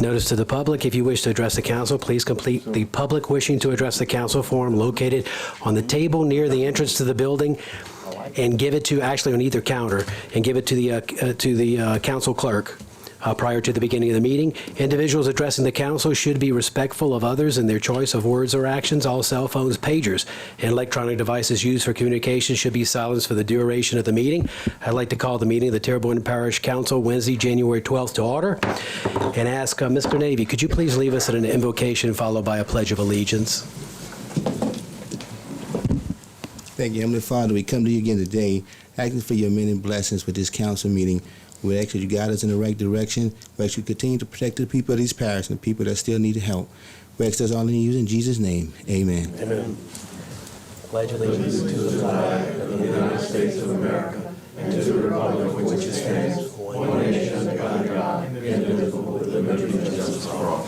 Notice to the public, if you wish to address the council, please complete the public wishing to address the council form located on the table near the entrance to the building and give it to, actually on either counter, and give it to the council clerk prior to the beginning of the meeting. Individuals addressing the council should be respectful of others in their choice of words or actions. All cell phones, pagers, and electronic devices used for communication should be silenced for the duration of the meeting. I'd like to call the meeting of the Terrebonne Parish Council Wednesday, January 12th to order and ask Mr. Navy, could you please leave us in an invocation followed by a pledge of allegiance? Thank you, Heavenly Father. We come to you again today, asking for your many blessings with this council meeting. We ask that you guide us in the right direction. We ask you continue to protect the people of these parishes and the people that still need help. We ask us all in you in Jesus' name. Amen. Amen. Pledge allegiance to the flag of the United States of America and to the republic for which it stands, one nation under God, indivisible, with liberty and justice for all.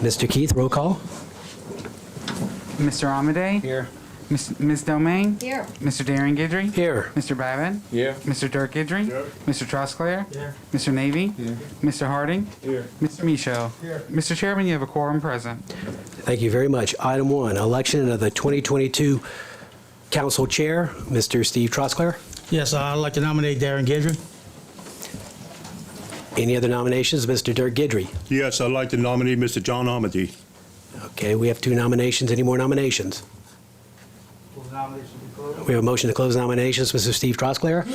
Mr. Keith, roll call. Mr. Amade? Here. Ms. Domingue? Here. Mr. Darren Guidry? Here. Mr. Babin? Here. Mr. Dirk Guidry? Here. Mr. Trosclair? Here. Mr. Navy? Here. Mr. Harding? Here. Mr. Michaud? Here. Mr. Chairman, you have a quorum present. Thank you very much. Item 1, election of the 2022 council chair, Mr. Steve Trosclair. Yes, I'd like to nominate Darren Guidry. Any other nominations? Mr. Dirk Guidry. Yes, I'd like to nominate Mr. John Amity. Okay, we have 2 nominations. Any more nominations? We have a motion to close nominations. Mr. Steve Trosclair,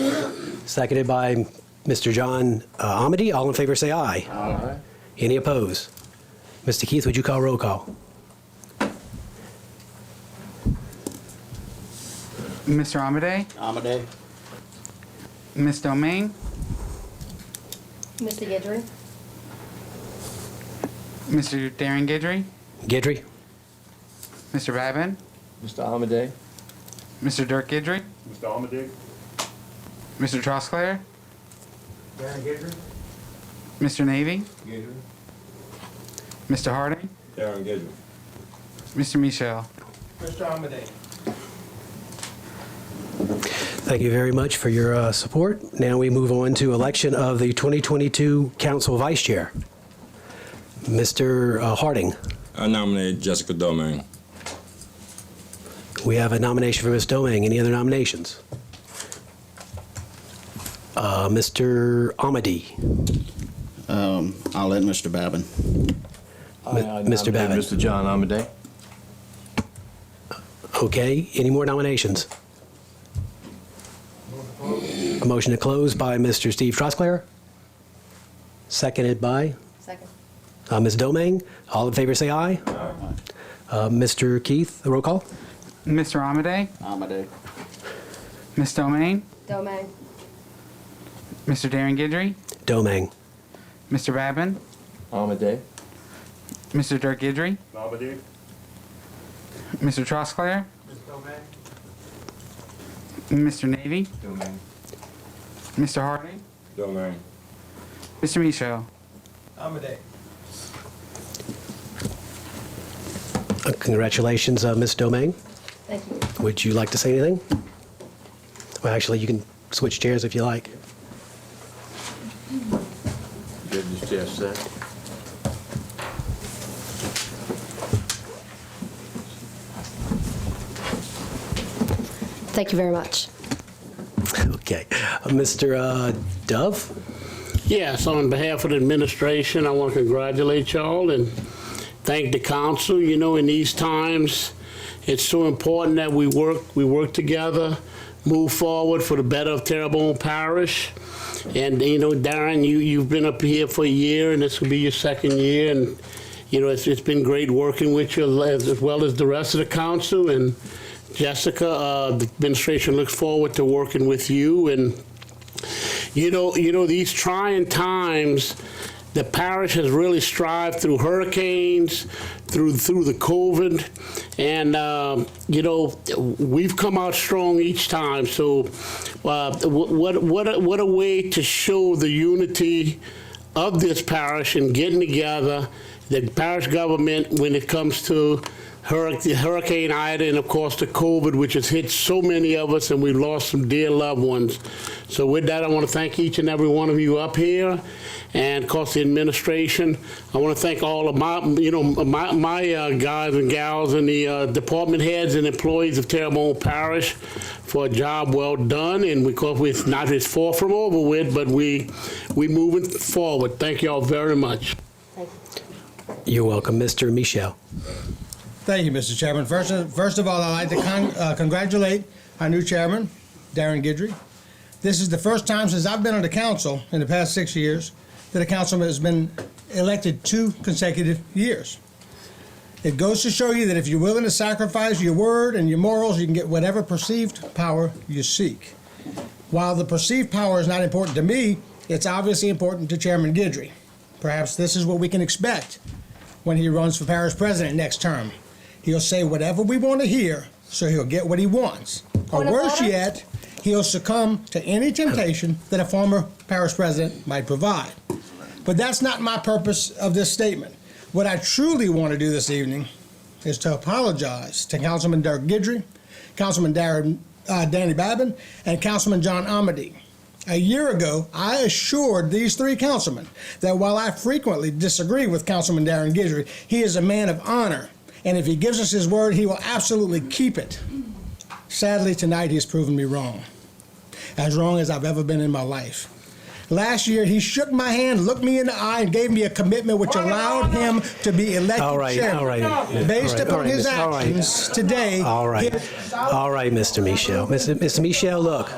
seconded by Mr. John Amity. All in favor say aye. Aye. Any opposed? Mr. Keith, would you call roll call? Mr. Amade? Amade. Ms. Domingue? Mr. Guidry. Mr. Darren Guidry? Guidry. Mr. Babin? Mr. Amade. Mr. Dirk Guidry? Mr. Amade. Mr. Trosclair? Darren Guidry. Mr. Navy? Gidry. Mr. Harding? Darren Gidry. Mr. Michaud? Mr. Amade. Thank you very much for your support. Now we move on to election of the 2022 council vice chair. Mr. Harding. I nominate Jessica Domingue. We have a nomination for Ms. Domingue. Any other nominations? Mr. Amity. I'll let Mr. Babin. Mr. Babin. Mr. John Amade. Okay, any more nominations? A motion to close by Mr. Steve Trosclair, seconded by Second. Ms. Domingue. All in favor say aye. Mr. Keith, roll call. Mr. Amade? Amade. Ms. Domingue? Domingue. Mr. Darren Guidry? Domingue. Mr. Babin? Amade. Mr. Dirk Guidry? Amade. Mr. Trosclair? Mr. Navy? Domingue. Mr. Harding? Domingue. Mr. Michaud? Amade. Congratulations, Ms. Domingue. Thank you. Would you like to say anything? Well, actually, you can switch chairs if you like. Get this chair set. Thank you very much. Okay. Mr. Dove? Yes, on behalf of the administration, I want to congratulate y'all and thank the council. You know, in these times, it's so important that we work together, move forward for the better of Terrebonne Parish. And, you know, Darren, you've been up here for a year, and this will be your second year. And, you know, it's been great working with you as well as the rest of the council. And Jessica, the administration looks forward to working with you. And, you know, these trying times, the parish has really strived through hurricanes, through the COVID, and you know, we've come out strong each time. So, what a way to show the unity of this parish and getting together, the parish government when it comes to Hurricane Ida, and of course the COVID, which has hit so many of us, and we lost some dear loved ones. So with that, I want to thank each and every one of you up here, and of course the administration. I want to thank all of my guys and gals and the department heads and employees of Terrebonne Parish for a job well done. And because we're not as far from over with, but we moving forward. Thank you all very much. You're welcome, Mr. Michel. Thank you, Mr. Chairman. First of all, I'd like to congratulate our new chairman, Darren Guidry. This is the first time since I've been on the council in the past 6 years that a councilman has been elected 2 consecutive years. It goes to show you that if you're willing to sacrifice your word and your morals, you can get whatever perceived power you seek. While the perceived power is not important to me, it's obviously important to Chairman Guidry. Perhaps this is what we can expect when he runs for parish president next term. He'll say whatever we want to hear, so he'll get what he wants. Or worse yet, he'll succumb to any temptation that a former parish president might provide. But that's not my purpose of this statement. What I truly want to do this evening is to apologize to Councilman Dirk Guidry, Councilman Danny Babin, and Councilman John Amedee. A year ago, I assured these 3 councilmen that while I frequently disagree with Councilman Darren Guidry, he is a man of honor, and if he gives us his word, he will absolutely keep it. Sadly, tonight he's proven me wrong, as wrong as I've ever been in my life. Last year, he shook my hand, looked me in the eye, and gave me a commitment which allowed him to be elected chairman. Based upon his actions today. All right, Mr. Michel. Mr. Michel, look.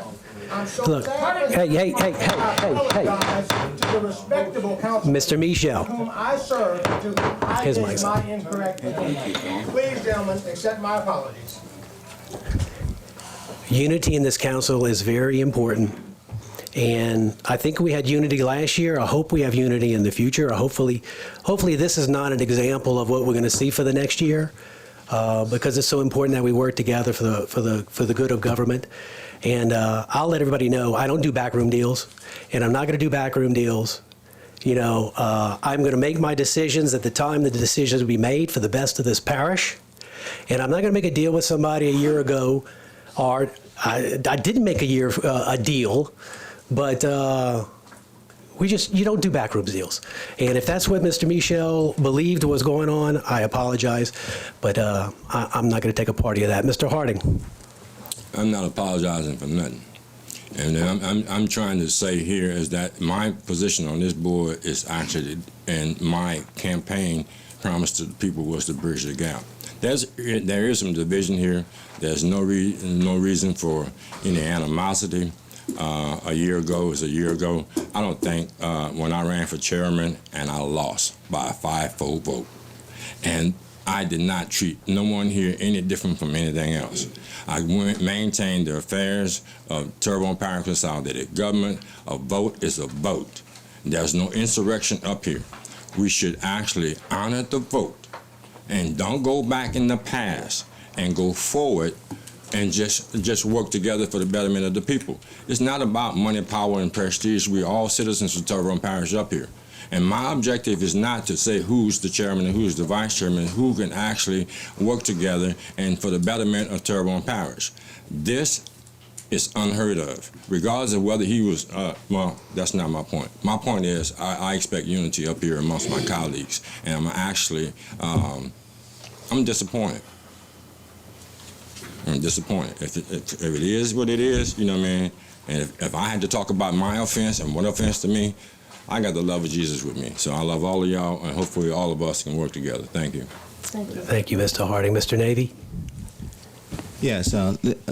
Look, hey. To the respectable councilman Mr. Michel. whom I serve, to whom I His gave mic's my on. incorrect opinion. Please, gentlemen, accept my apologies. Unity in this council is very important. And I think we had unity last year. I hope we have unity in the future. Hopefully this is not an example of what we're going to see for the next year, because it's so important that we work together for the good of government. And I'll let everybody know I don't do backroom deals, and I'm not going to do backroom deals. You know, I'm going to make my decisions at the time that the decisions will be made for the best of this parish. And I'm not going to make a deal with somebody a year ago, or I didn't make a deal, but you don't do backroom deals. And if that's what Mr. Michel believed was going on, I apologize, but I'm not going to take a party of that. Mr. Harding. I'm not apologizing for nothing. And I'm trying to say here is that my position on this board is actually, and my campaign promise to the people was to bridge the gap. There is some division here. There's no reason for any animosity. A year ago is a year ago. I don't think when I ran for chairman and I lost by a 5-4 vote, and I did not treat no one here any different from anything else. I maintained the affairs of Terrebonne Parish Consolidated Government. A vote is a vote. There's no insurrection up here. We should actually honor the vote and don't go back in the past and go forward and just work together for the betterment of the people. It's not about money, power, and prestige. We're all citizens of Terrebonne Parish up here. And my objective is not to say who's the chairman and who's the vice chairman, who can actually work together and for the betterment of Terrebonne Parish. This is unheard of, regardless of whether he was, well, that's not my point. My point is I expect unity up here amongst my colleagues, and I'm actually, I'm disappointed. I'm disappointed. If it is what it is, you know what I mean, and if I had to talk about my offense and what offense to me, I got the love of Jesus with me. So I love all of y'all, and hopefully all of us can work together. Thank you. Thank you, Mr. Harding. Mr. Navy? Yes,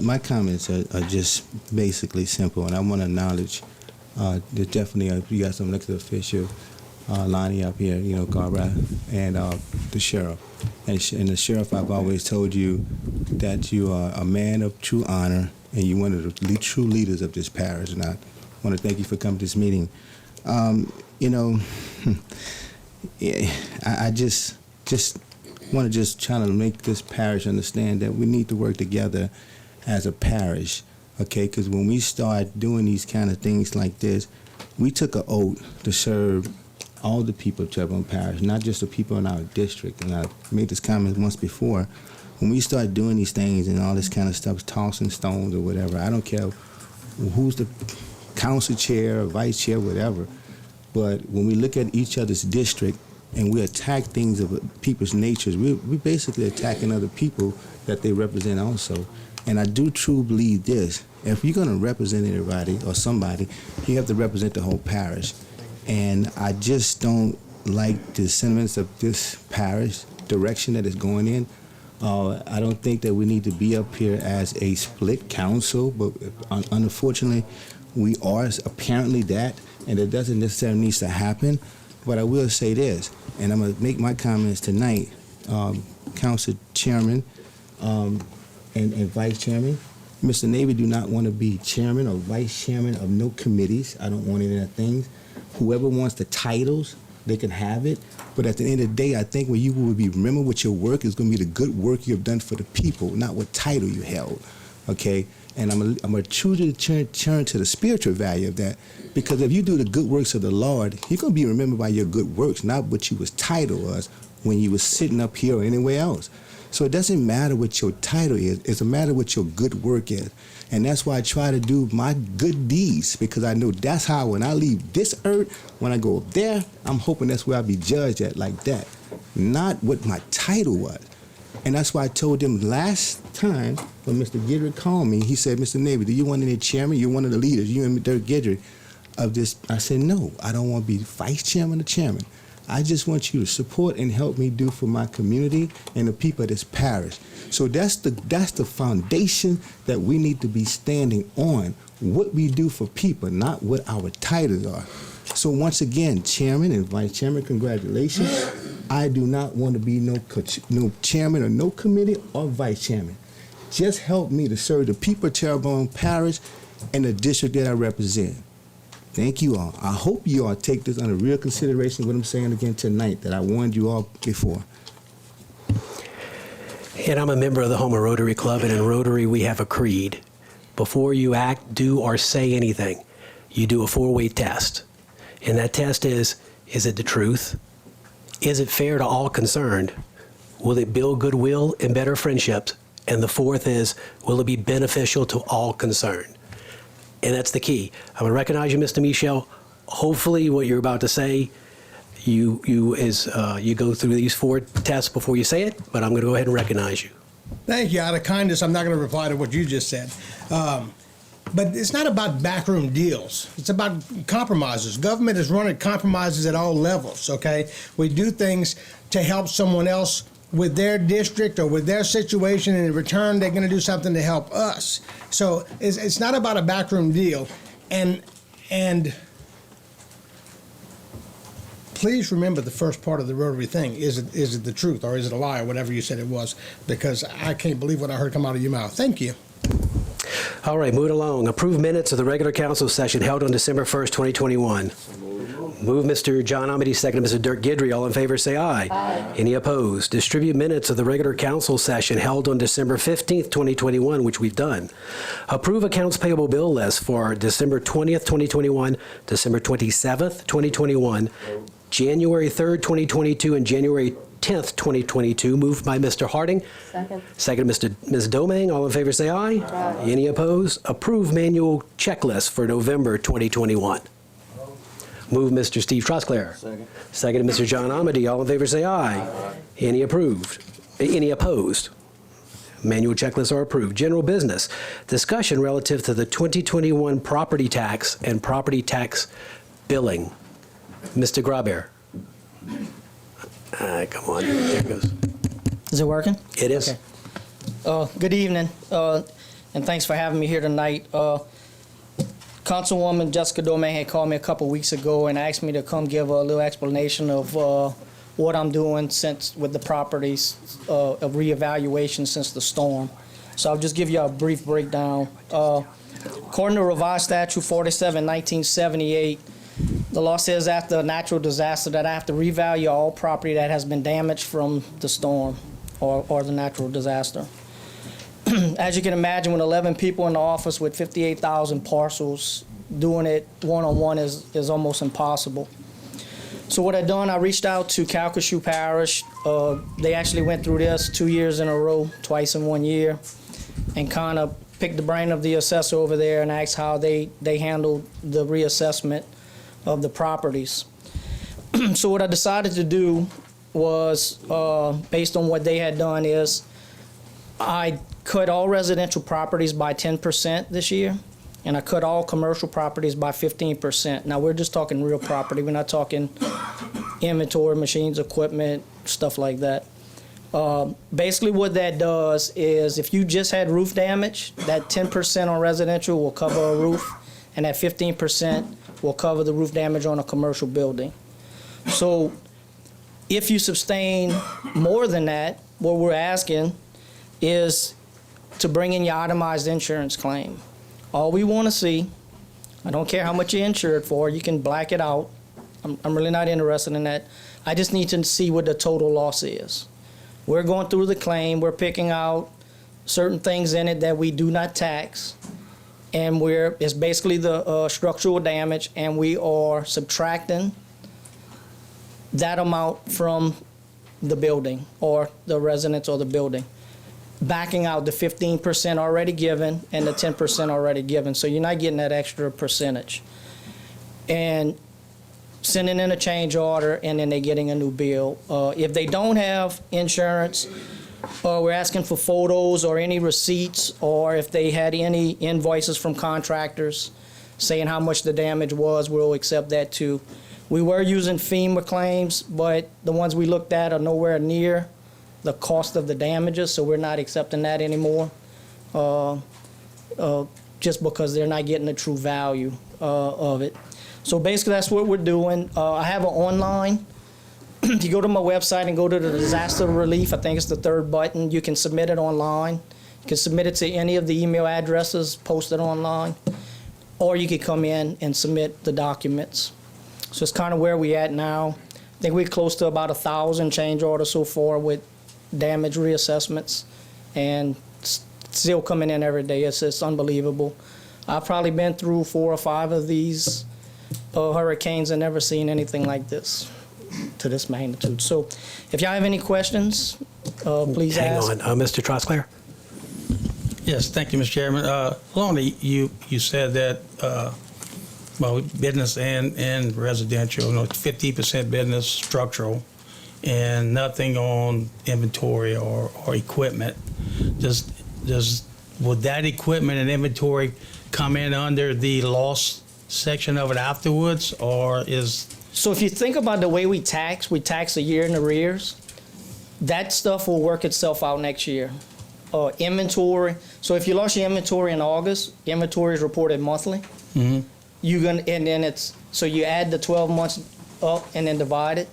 my comments are just basically simple, and I want to acknowledge that definitely you got some elected official, Lonnie up here, you know, Carver, and the sheriff. And the sheriff, I've always told you that you are a man of true honor, and you're one of the true leaders of this parish, and I want to thank you for coming to this meeting. You know, I just want to try to make this parish understand that we need to work together as a parish, okay? Because when we start doing these kind of things like this, we took an oath to serve all the people of Terrebonne Parish, not just the people in our district. And I made this comment once before. When we start doing these things and all this kind of stuff, tossing stones or whatever, I don't care who's the council chair or vice chair, whatever. But when we look at each other's district and we attack things of people's natures, we're basically attacking other people that they represent also. And I do truly believe this. If you're going to represent anybody or somebody, you have to represent the whole parish. And I just don't like the sentiments of this parish direction that it's going in. I don't think that we need to be up here as a split council, but unfortunately, we are apparently that, and it doesn't necessarily need to happen. But I will say this, and I'm going to make my comments tonight, Council Chairman and Vice Chairman. Mr. Navy do not want to be chairman or vice chairman of no committees. I don't want any of that things. Whoever wants the titles, they can have it. But at the end of the day, I think when you will be remembered with your work is going to be the good work you have done for the people, not what title you held. Okay? And I'm going to truly turn to the spiritual value of that. Because if you do the good works of the Lord, you're going to be remembered by your good works, not what you was titled was when you was sitting up here or anywhere else. So it doesn't matter what your title is. It's a matter what your good work is. And that's why I try to do my good deeds, because I know that's how when I leave this earth, when I go up there, I'm hoping that's where I'll be judged at like that, not what my title was. And that's why I told them last time when Mr. Guidry called me, he said, Mr. Navy, do you want any chairman? You're one of the leaders, you and Dirk Guidry of this. I said, no, I don't want to be vice chairman or chairman. I just want you to support and help me do for my community and the people of this parish. So that's the foundation that we need to be standing on, what we do for people, not what our titles are. So once again, Chairman and Vice Chairman, congratulations. I do not want to be no chairman or no committee or vice chairman. Just help me to serve the people of Terrebonne Parish and the district that I represent. Thank you all. I hope you all take this under real consideration, what I'm saying again tonight, that I warned you all before. And I'm a member of the Houma Rotary Club, and in Rotary we have a creed. Before you act, do, or say anything, you do a 4-way test. And that test is it the truth? Is it fair to all concerned? Will it build goodwill and better friendships? And the 4th is, will it be beneficial to all concerned? And that's the key. I'm going to recognize you, Mr. Michel. Hopefully what you're about to say, you go through these 4 tests before you say it, but I'm going to go ahead and recognize you. Thank you. Out of kindness, I'm not going to reply to what you just said. But it's not about backroom deals. It's about compromises. Government is running compromises at all levels, okay? We do things to help someone else with their district or with their situation, and in return, they're going to do something to help us. So it's not about a backroom deal. And please remember the first part of the Rotary thing. Is it the truth, or is it a lie, or whatever you said it was? Because I can't believe what I heard come out of your mouth. Thank you. All right, moving along. Approve minutes of the regular council session held on December 1st, 2021. Move Mr. John Amity, second Mr. Dirk Guidry. All in favor say aye. Aye. Any opposed? Distribute minutes of the regular council session held on December 15th, 2021, which we've done. Approve accounts payable bill list for December 20th, 2021, December 27th, 2021, January 3rd, 2022, and January 10th, 2022. Moved by Mr. Harding. Second. Second, Ms. Domang. All in favor say aye. Aye. Any opposed? Approve manual checklist for November 2021. Move Mr. Steve Trosclair. Second. Second, Mr. John Amity. All in favor say aye. Aye. Any approved? Any opposed? Manual checklists are approved. General business. Discussion relative to the 2021 property tax and property tax billing. Mr. Grabert. Come on. There it goes. Is it working? It is. Okay. Good evening, and thanks for having me here tonight. Councilwoman Jessica Domingue had called me a couple weeks ago and asked me to come give a little explanation of what I'm doing since with the properties of reevaluation since the storm. So I'll just give you a brief breakdown. According to revised statute 47, 1978, the law says after a natural disaster that I have to revalue all property that has been damaged from the storm or the natural disaster. As you can imagine, with 11 people in the office with 58,000 parcels, doing it one-on-one is almost impossible. So what I done, I reached out to Calcasieu Parish. They actually went through this 2 years in a row, twice in 1 year, and kind of picked the brain of the assessor over there and asked how they handled the reassessment of the properties. So what I decided to do was, based on what they had done, is I cut all residential properties by 10% this year, and I cut all commercial properties by 15%. Now, we're just talking real property. We're not talking inventory, machines, equipment, stuff like that. Basically, what that does is if you just had roof damage, that 10% on residential will cover a roof, and that 15% will cover the roof damage on a commercial building. So if you sustain more than that, what we're asking is to bring in your itemized insurance claim. All we want to see, I don't care how much you're insured for, you can black it out. I'm really not interested in that. I just need to see what the total loss is. We're going through the claim, we're picking out certain things in it that we do not tax, and it's basically the structural damage, and we are subtracting that amount from the building or the residence or the building, backing out the 15% already given and the 10% already given. So you're not getting that extra percentage. And sending in a change order, and then they're getting a new bill. If they don't have insurance, we're asking for photos or any receipts, or if they had any invoices from contractors saying how much the damage was, we'll accept that too. We were using FEMA claims, but the ones we looked at are nowhere near the cost of the damages, so we're not accepting that anymore, just because they're not getting the true value of it. So basically, that's what we're doing. I have an online. If you go to my website and go to the disaster relief, I think it's the third button, you can submit it online. You can submit it to any of the email addresses posted online, or you could come in and submit the documents. So it's kind of where we at now. I think we're close to about 1,000 change orders so far with damage reassessments, and still coming in every day. It's unbelievable. I've probably been through 4 or 5 of these hurricanes and never seen anything like this to this magnitude. So if y'all have any questions, please ask. Hang on, Mr. Trosclair? Yes, thank you, Mr. Chairman. Lonnie, you said that, well, business and residential, 50% business structural, and nothing on inventory or equipment. Would that equipment and inventory come in under the loss section of it afterwards, or is? So if you think about the way we tax a year in arrears. That stuff will work itself out next year. Inventory. So if you lost your inventory in August, inventory is reported monthly. Mm-hmm. So you add the 12 months up and then divide it,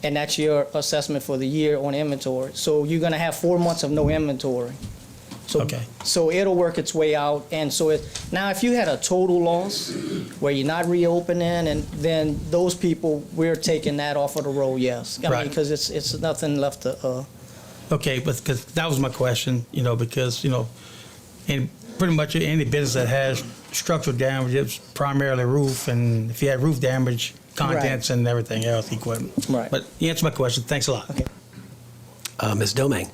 and that's your assessment for the year on inventory. So you're gonna have 4 months of no inventory. Okay. So it'll work its way out, and so now if you had a total loss where you're not reopening, and then those people, we're taking that off of the roll, yes. I mean, because it's nothing left to. Okay, but because that was my question, because in pretty much any business that has structural damage, it's primarily roof, and if you had roof damage, contents and everything else, equipment. Right. But you answered my question. Thanks a lot. Okay. Ms. Domingue?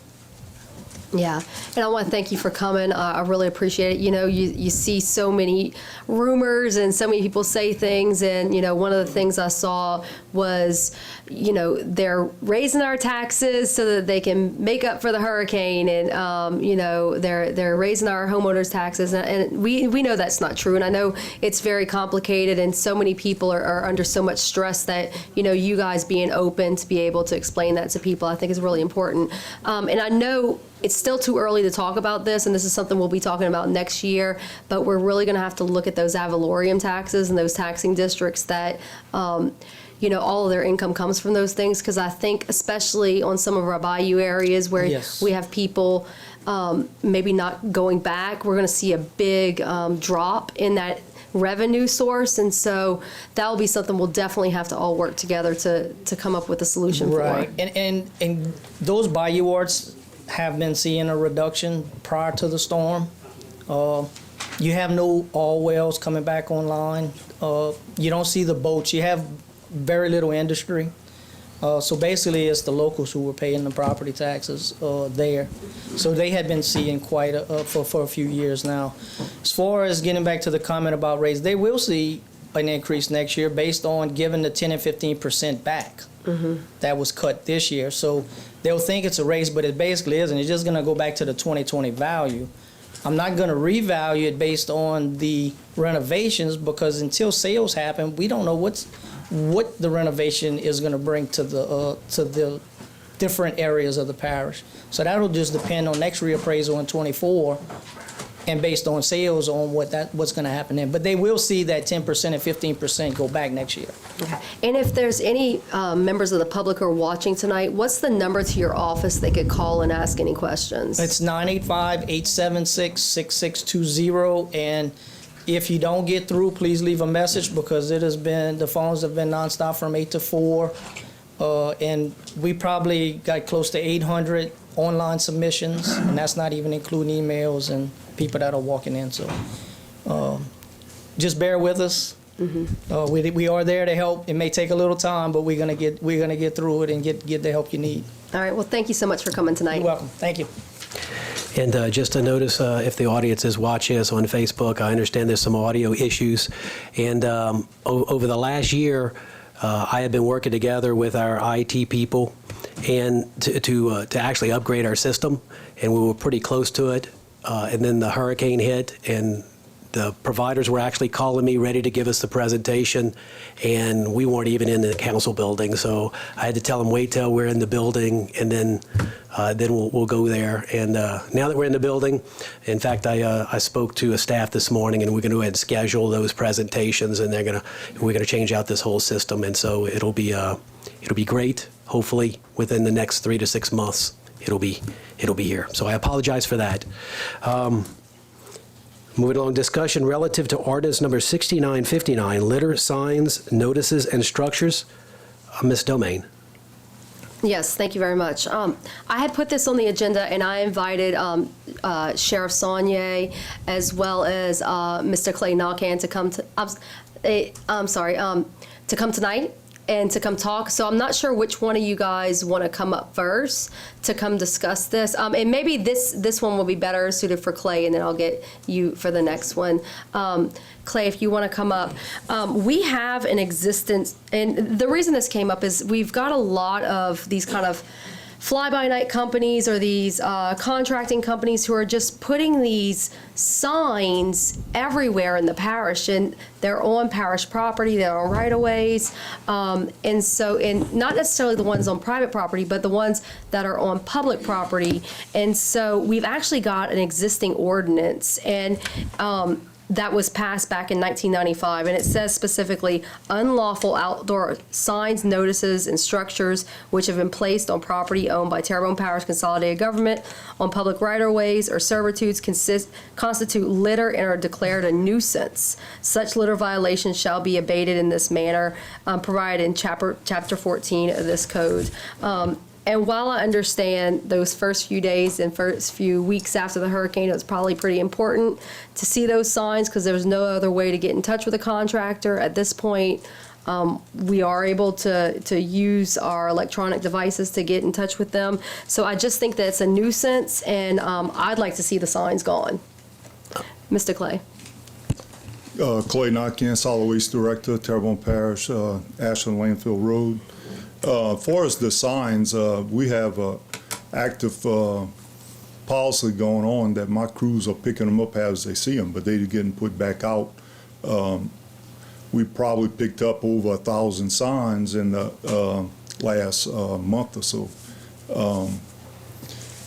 Yeah, and I want to thank you for coming. I really appreciate it. You see so many rumors and so many people say things, and one of the things I saw was, they're raising our taxes so that they can make up for the hurricane, and they're raising our homeowners' taxes, and we know that's not true. And I know it's very complicated, and so many people are under so much stress that you guys being open to be able to explain that to people, I think is really important. And I know it's still too early to talk about this, and this is something we'll be talking about next year, but we're really going to have to look at those ad valorem taxes and those taxing districts that, all of their income comes from those things, because I think especially on some of our bayou areas where Yes. we have people maybe not going back, we're going to see a big drop in that revenue source, and so that will be something we'll definitely have to all work together to come up with a solution Right, for. and those bayou wards have been seeing a reduction prior to the storm. You have no all wells coming back online. You don't see the boats. You have very little industry. So basically, it's the locals who were paying the property taxes there. So they had been seeing quite for a few years now. As far as getting back to the comment about raise, they will see an increase next year based on giving the 10 and 15% back. That was cut this year. So they'll think it's a raise, but it basically isn't. It's just going to go back to the 2020 value. I'm not going to revalue it based on the renovations because until sales happen, we don't know what the renovation is going to bring to the different areas of the parish. So that'll just depend on next reappraisal in '24 and based on sales on what's going to happen then. But they will see that 10% and 15% go back next year. Okay. And if there's any members of the public who are watching tonight, what's the number to your office they could call and ask any questions? It's 985-876-6620, and if you don't get through, please leave a message because the phones have been nonstop from 8 to 4, and we probably got close to 800 online submissions, and that's not even including emails and people that are walking in. So just bear with us. We are there to help. It may take a little time, but we're gonna get through it and get the help you need. All right. Well, thank you so much for coming tonight. You're welcome. Thank you. And just to notice, if the audience is watching us on Facebook, I understand there's some audio issues. And over the last year, I have been working together with our IT people and to actually upgrade our system, and we were pretty close to it. And then the hurricane hit, and the providers were actually calling me ready to give us the presentation, and we weren't even in the council building. So I had to tell them, wait till we're in the building, and then we'll go there. And now that we're in the building, in fact, I spoke to a staff this morning, and we're going to go ahead and schedule those presentations, and we're gonna change out this whole system, and so it'll be great. Hopefully, within the next 3 to 6 months, it'll be here. So I apologize for that. Moving along, discussion relative to ordinance number 6959, litter signs, notices, and structures. Ms. Domain. Yes, thank you very much. I had put this on the agenda, and I invited Sheriff Saunier as well as Mr. Clay Nalcan to come to come tonight and to come talk. So I'm not sure which one of you guys want to come up first to come discuss this. And maybe this one will be better suited for Clay, and then I'll get you for the next one. Clay, if you want to come up. We have an existence, and the reason this came up is we've got a lot of these kind of fly-by-night companies or these contracting companies who are just putting these signs everywhere in the parish, and they're on parish property, they're on right-of-ways, and not necessarily the ones on private property, but the ones that are on public property. And so we've actually got an existing ordinance, and that was passed back in 1995, and it says specifically, unlawful outdoor signs, notices, and structures which have been placed on property owned by Terrebonne Parish consolidated government on public right-of-ways or servitudes constitute litter and are declared a nuisance. Such litter violations shall be abated in this manner, provided in chapter 14 of this code. And while I understand those first few days and first few weeks after the hurricane, it was probably pretty important to see those signs because there was no other way to get in touch with a contractor. At this point, we are able to use our electronic devices to get in touch with them. So I just think that it's a nuisance, and I'd like to see the signs gone. Mr. Clay. Clay Notkin, Solid Waste Director, Terrebonne Parish, Ashland Landfill Road. As far as the signs, we have an active policy going on that my crews are picking them up as they see them, but they're getting put back out. We probably picked up over 1,000 signs in the last month or so.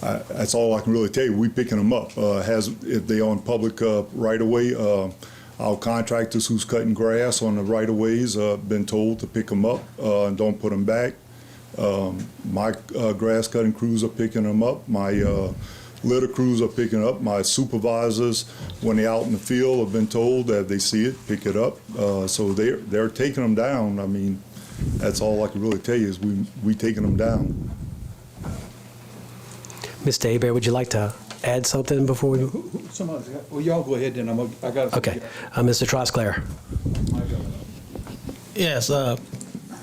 That's all I can really tell you. We're picking them up. If they're on public right-of-way, our contractors who's cutting grass on the right-of-ways been told to pick them up and don't put them back. My grass cutting crews are picking them up. My litter crews are picking up. My supervisors, when they're out in the field, have been told that they see it, pick it up. So they're taking them down. I mean, that's all I can really tell you is we taking them down. Mr. Hebert, would you like to add something before we? Well, y'all go ahead then. I got. Okay, Mr. Trosclair. Yes,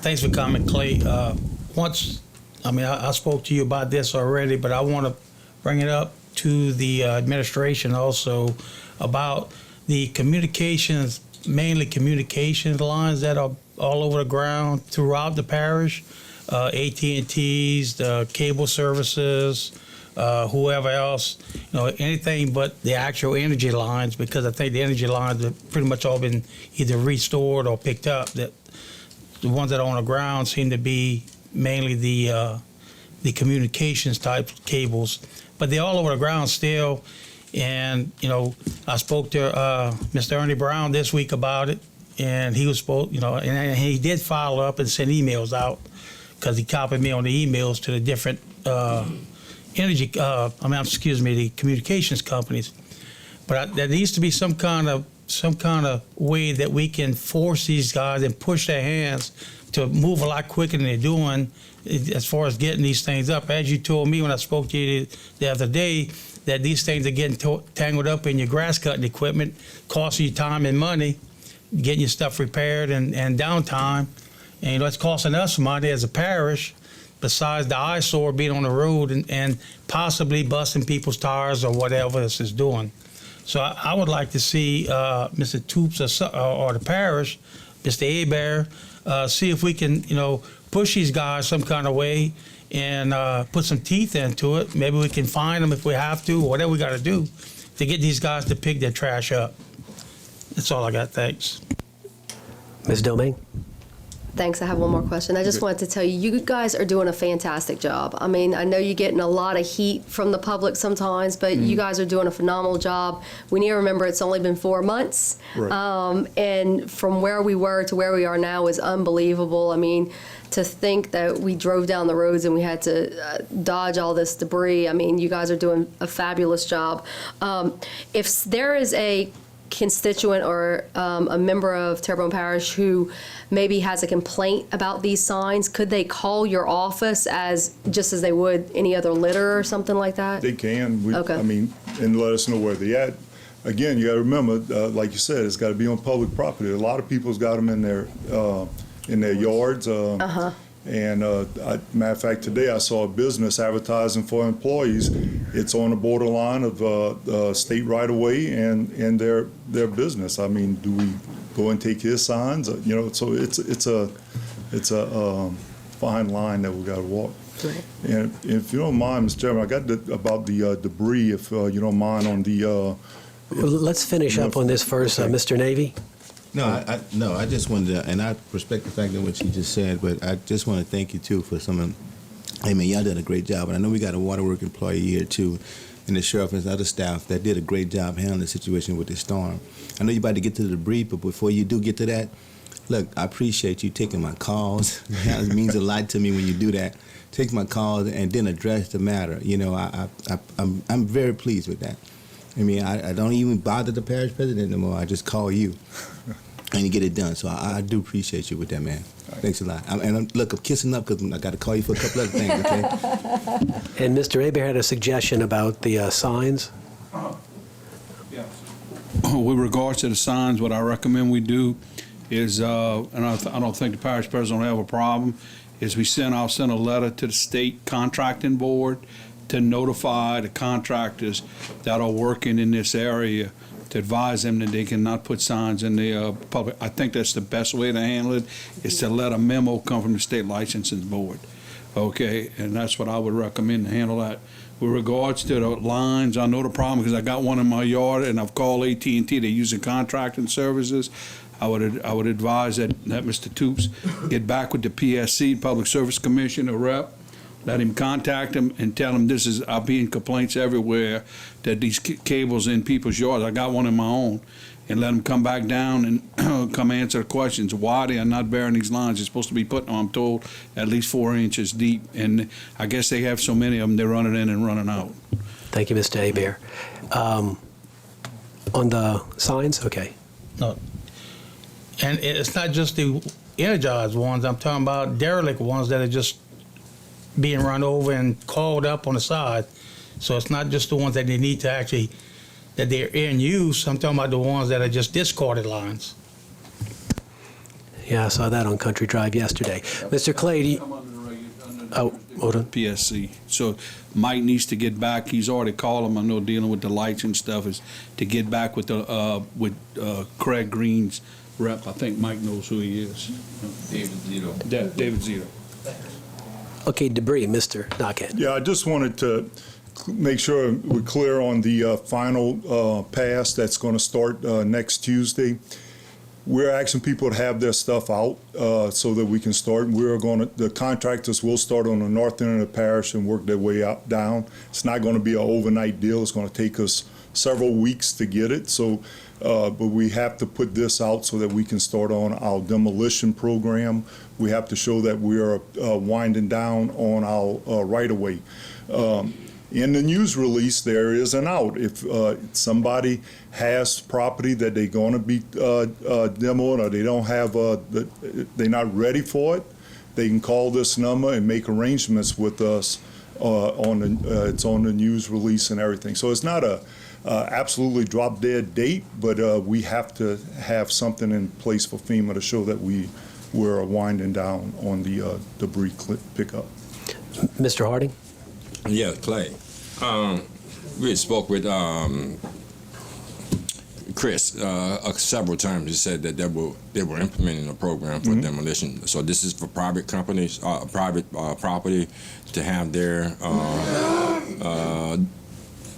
Thanks for coming, Clay. I spoke to you about this already, but I want to bring it up to the administration also about the communications, mainly communications lines that are all over the ground throughout the parish, AT&Ts, the cable services, whoever else, anything but the actual energy lines, because I think the energy lines have pretty much all been either restored or picked up. That the ones that are on the ground seem to be mainly the communications type cables, but they're all over the ground still. And I spoke to Mr. Ernie Brown this week about it, and he was supposed, and he did follow up and send emails out because he copied me on the emails to the different the communications companies. But there needs to be some kind of way that we can force these guys and push their hands to move a lot quicker than they're doing as far as getting these things up. As you told me when I spoke to you the other day, that these things are getting tangled up in your grass cutting equipment, costing you time and money, getting your stuff repaired and downtime. And it's costing us money as a parish, besides the eyesore being on the road and possibly busting people's tires or whatever this is doing. So I would like to see Mr. Toops or the parish, Mr. Hebert, see if we can, push these guys some kind of way and put some teeth into it. Maybe we can fine them if we have to, or whatever we got to do to get these guys to pick their trash up. That's all I got. Thanks. Ms. Domingue? Thanks. I have one more question. I just wanted to tell you, you guys are doing a fantastic job. I mean, I know you're getting a lot of heat from the public sometimes, but you guys are doing a phenomenal job. We need to remember it's only been 4 months. Right. And from where we were to where we are now is unbelievable. I mean, to think that we drove down the roads and we had to dodge all this debris. I mean, you guys are doing a fabulous job. If there is a constituent or a member of Terrebonne Parish who maybe has a complaint about these signs, could they call your office just as they would any other litter or something like that? They can. Okay. And let us know where they're at. Again, you got to remember, like you said, it's got to be on public property. A lot of people's got them in their yards. And matter of fact, today I saw a business advertising for employees. It's on the borderline of state right of way and their business. I mean, do we go and take his signs? So it's a fine line that we got to walk. Right. And if you don't mind, Mr. Chairman, I got about the debris. If you don't mind on the. Well, let's finish up on this first, okay. Mr. Navy. No, I just wanted to, and I respect the fact that what you just said, but I just want to thank you too for some of, hey man, y'all did a great job. And I know we got a waterwork employee here too, and the sheriff and other staff that did a great job handling the situation with the storm. I know you're about to get to the debris, but before you do get to that, look, I appreciate you taking my calls. It means a lot to me when you do that. Take my calls and then address the matter. I'm very pleased with that. I mean, I don't even bother the parish president anymore. I just call you, and you get it done. So I do appreciate you with that, man. Thanks a lot. Look, I'm kissing up because I got to call you for a couple other things, okay? And Mr. Aber had a suggestion about the signs. With regards to the signs, what I recommend we do is, and I don't think the parish president will have a problem, is I'll send a letter to the state contracting board to notify the contractors that are working in this area to advise them that they cannot put signs in the public. I think that's the best way to handle it, is to let a memo come from the state licensing board. Okay, and that's what I would recommend to handle that. With regards to the lines, I know the problem because I got one in my yard and I've called AT&T. They're using contracting services. I would advise that Mr. Toops get back with the PSC, Public Service Commission, or rep. Let him contact him and tell him I'm being complaints everywhere that these cables in people's yards. I got one in my own. And let him come back down and come answer the questions. Why they are not bearing these lines? They're supposed to be putting, I'm told, at least 4 inches deep. And I guess they have so many of them, they're running in and running out. Thank you, Mr. Aber. On the signs, okay. No. And it's not just the energized ones. I'm talking about derelict ones that are just being run over and called up on the side. So it's not just the ones that they need to actually, that they're in use. I'm talking about the ones that are just discarded lines. Yeah, I saw that on Country Drive yesterday. Mr. Clay, do you, oh, hold on. PSC. So Mike needs to get back. He's already called him. I know dealing with the lights and stuff is to get back with Craig Green's rep. I think Mike knows who he is. David Zito. David Zito. Okay, debris, Mr. Knockhead. Yeah, I just wanted to make sure we're clear on the final pass that's going to start next Tuesday. We're asking people to have their stuff out so that we can start. The contractors will start on the north end of the parish and work their way out down. It's not going to be an overnight deal. It's going to take us several weeks to get it. So, but we have to put this out so that we can start on our demolition program. We have to show that we are winding down on our right-of-way. In the news release, there is an out. If somebody has property that they're going to be demoing, or they don't have, they're not ready for it, they can call this number and make arrangements with us. It's on the news release and everything. So it's not a absolutely drop dead date, but we have to have something in place for FEMA to show that we're winding down on the debris pickup. Mr. Harding? Yeah, Clay. We had spoke with Chris several times. He said that they were implementing a program for demolition. So this is for private companies, private property, to have their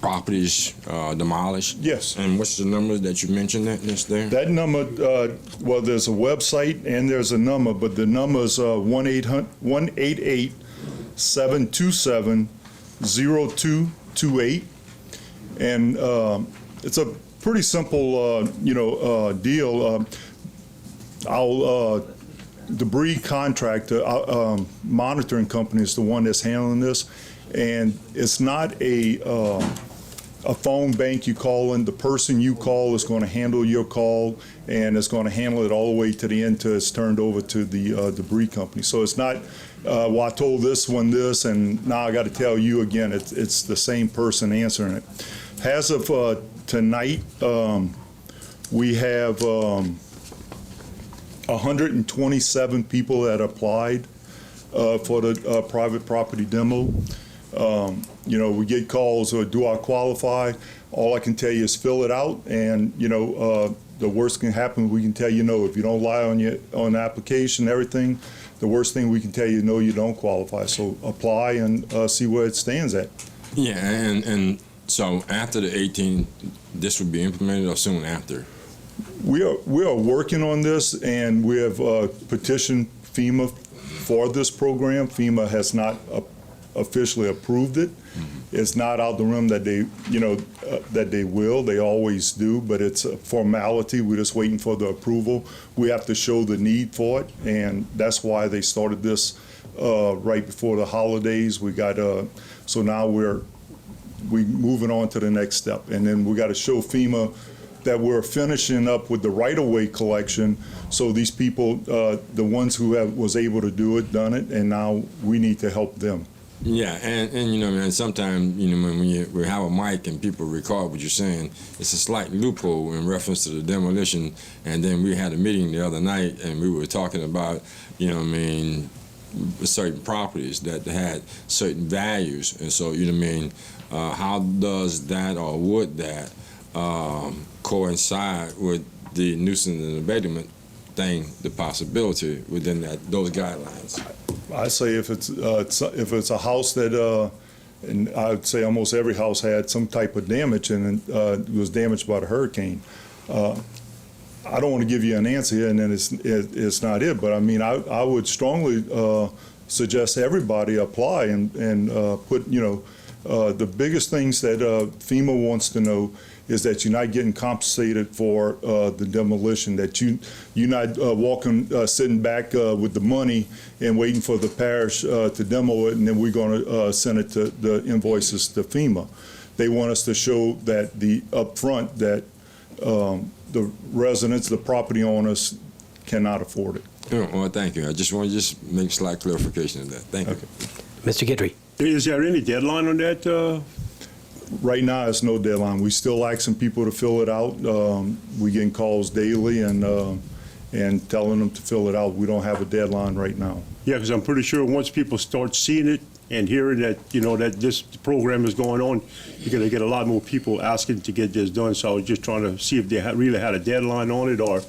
properties demolished. Yes. And what's the number that you mentioned that's there? That number, well, there's a website and there's a number, but the number is 1-888-727-0228, and it's a pretty simple, deal. Our debris contractor, monitoring company, is the one that's handling this, and it's not a phone bank you call in. The person you call is going to handle your call, and it's going to handle it all the way to the end till it's turned over to the debris company. So it's not, well, I told this one this, and now I got to tell you again. It's the same person answering it. As of tonight, we have 127 people that applied for the private property demo. We get calls, do I qualify? All I can tell you is fill it out, and the worst can happen, we can tell you no. If you don't lie on the application, everything, the worst thing we can tell you, no, you don't qualify. So apply and see where it stands at. Yeah, and so after the 18th, this would be implemented, or soon after? We are working on this, and we have petitioned FEMA for this program. FEMA has not officially approved it. It's not out the room that they, that they will. They always do, but it's a formality. We're just waiting for the approval. We have to show the need for it, and that's why they started this right before the holidays. We got so now we're moving on to the next step, and then we got to show FEMA that we're finishing up with the right-of-way collection. So these people, the ones who was able to do it, done it, and now we need to help them. Yeah, and man, sometimes, when we have a mic and people record what you're saying, it's a slight loophole in reference to the demolition. And then we had a meeting the other night, and we were talking about, certain properties that had certain values. And so, how does that, or would that coincide with the nuisance and abatement thing, the possibility within those guidelines? I say if it's a house that, and I'd say almost every house had some type of damage, and it was damaged by the hurricane. I don't want to give you an answer here, and then it's not it. But I mean, I would strongly suggest everybody apply and put, the biggest things that FEMA wants to know is that you're not getting compensated for the demolition, that you're not sitting back with the money and waiting for the parish to demo it, and then we're going to send it to the invoices to FEMA. They want us to show that upfront that the residents, the property owners, cannot afford it. Well, thank you. I just want to make slight clarification of that. Thank you. Mr. Guidry. Is there any deadline on that? Right now, it's no deadline. We still asking people to fill it out. We getting calls daily, and and telling them to fill it out. We don't have a deadline right now. Yeah, because I'm pretty sure once people start seeing it and hearing that, that this program is going on, you're going to get a lot more people asking to get this done. So I was just trying to see if they really had a deadline on it, or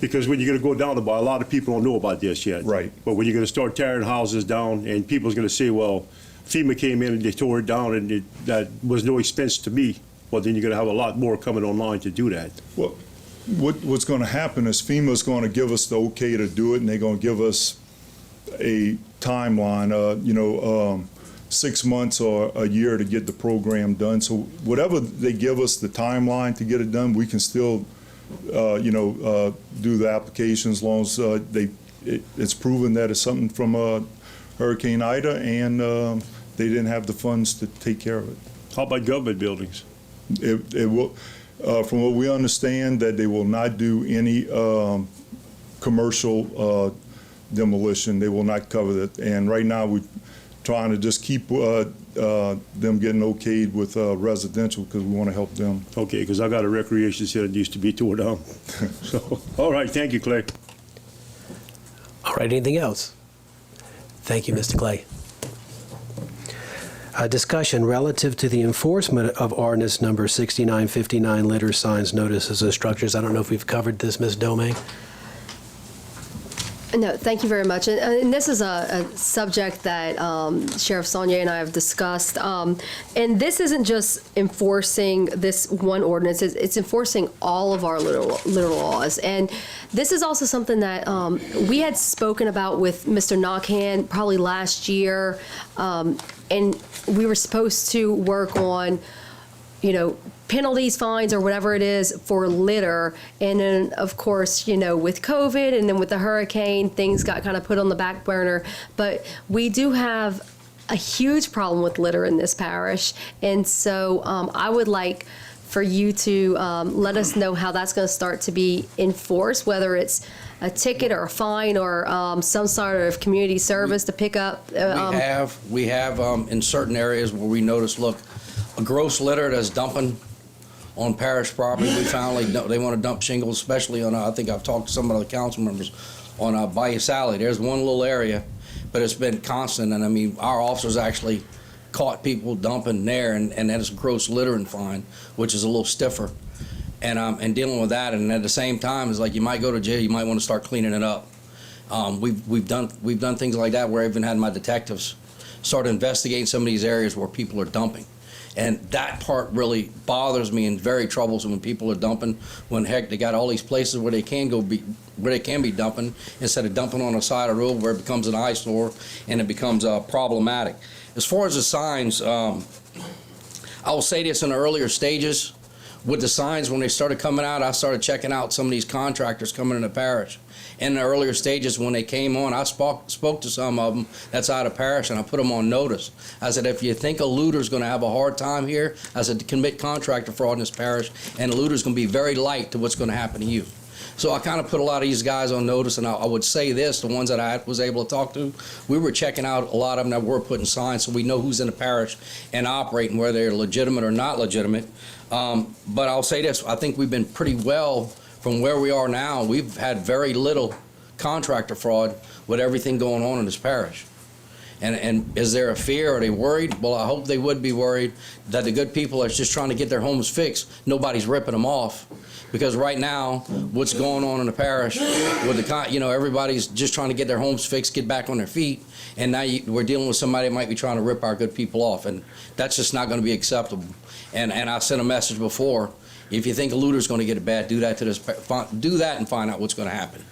because when you're going to go down the bar, a lot of people don't know about this yet. Right. But when you're going to start tearing houses down and people's going to say, well, FEMA came in and they tore it down and that was no expense to me, well, then you're going to have a lot more coming online to do that. Well, what's going to happen is FEMA's going to give us the okay to do it, and they're going to give us a timeline, 6 months or a year to get the program done. So whatever they give us the timeline to get it done, we can still, do the application as long as it's proven that it's something from Hurricane Ida and they didn't have the funds to take care of it. How about government buildings? It will, from what we understand, that they will not do any commercial demolition. They will not cover that. And right now we're trying to just keep them getting okayed with residential because we want to help them. Okay, because I got a recreation center that used to be torn down. So, all right, thank you, Clay. All right, anything else? Thank you, Mr. Clay. Discussion relative to the enforcement of ordinance number 6959, litter signs, notices, and structures. I don't know if we've covered this, Ms. Domingue. No, thank you very much. And this is a subject that Sheriff Saunier and I have discussed. And this isn't just enforcing this one ordinance, it's enforcing all of our litter laws. And this is also something that we had spoken about with Mr. Knockhand probably last year. And we were supposed to work on, penalties, fines, or whatever it is for litter. And then, of course, with COVID and then with the hurricane, things got kind of put on the back burner. But we do have a huge problem with litter in this parish. And so I would like for you to let us know how that's going to start to be enforced, whether it's a ticket or a fine or some sort of community service to pick up. We have in certain areas where we notice, look, a gross litter that's dumping on parish property. We finally they want to dump shingles, especially on. I think I've talked to some of the council members on Bayou Sally. There's one little area, but it's been constant. And I mean, our officers actually caught people dumping there, and that is a gross littering fine, which is a little stiffer. And dealing with that, and at the same time, it's like you might go to jail. You might want to start cleaning it up. We've done things like that where I even had my detectives start investigating some of these areas where people are dumping. And that part really bothers me and very troublesome when people are dumping. When heck, they got all these places where they can be dumping instead of dumping on the side of the road where it becomes an eyesore and it becomes problematic. As far as the signs, I will say this in the earlier stages with the signs when they started coming out. I started checking out some of these contractors coming in the parish. In the earlier stages when they came on, I spoke to some of them that's out of parish, and I put them on notice. I said, if you think a looter's going to have a hard time here, I said, to commit contractor fraud in this parish, and a looter's going to be very light to what's going to happen to you. So I kind of put a lot of these guys on notice, and I would say this, the ones that I was able to talk to, we were checking out a lot of them that were putting signs so we know who's in the parish and operating, whether they're legitimate or not legitimate. But I'll say this, I think we've been pretty well from where we are now. We've had very little contractor fraud with everything going on in this parish. And is there a fear? Are they worried? Well, I hope they would be worried that the good people are just trying to get their homes fixed. Nobody's ripping them off. Because right now, what's going on in the parish, with the everybody's just trying to get their homes fixed, get back on their feet, and now we're dealing with somebody that might be trying to rip our good people off, and that's just not going to be acceptable. And I sent a message before: if you think a looter's going to get it bad, do that and find out what's going to happen.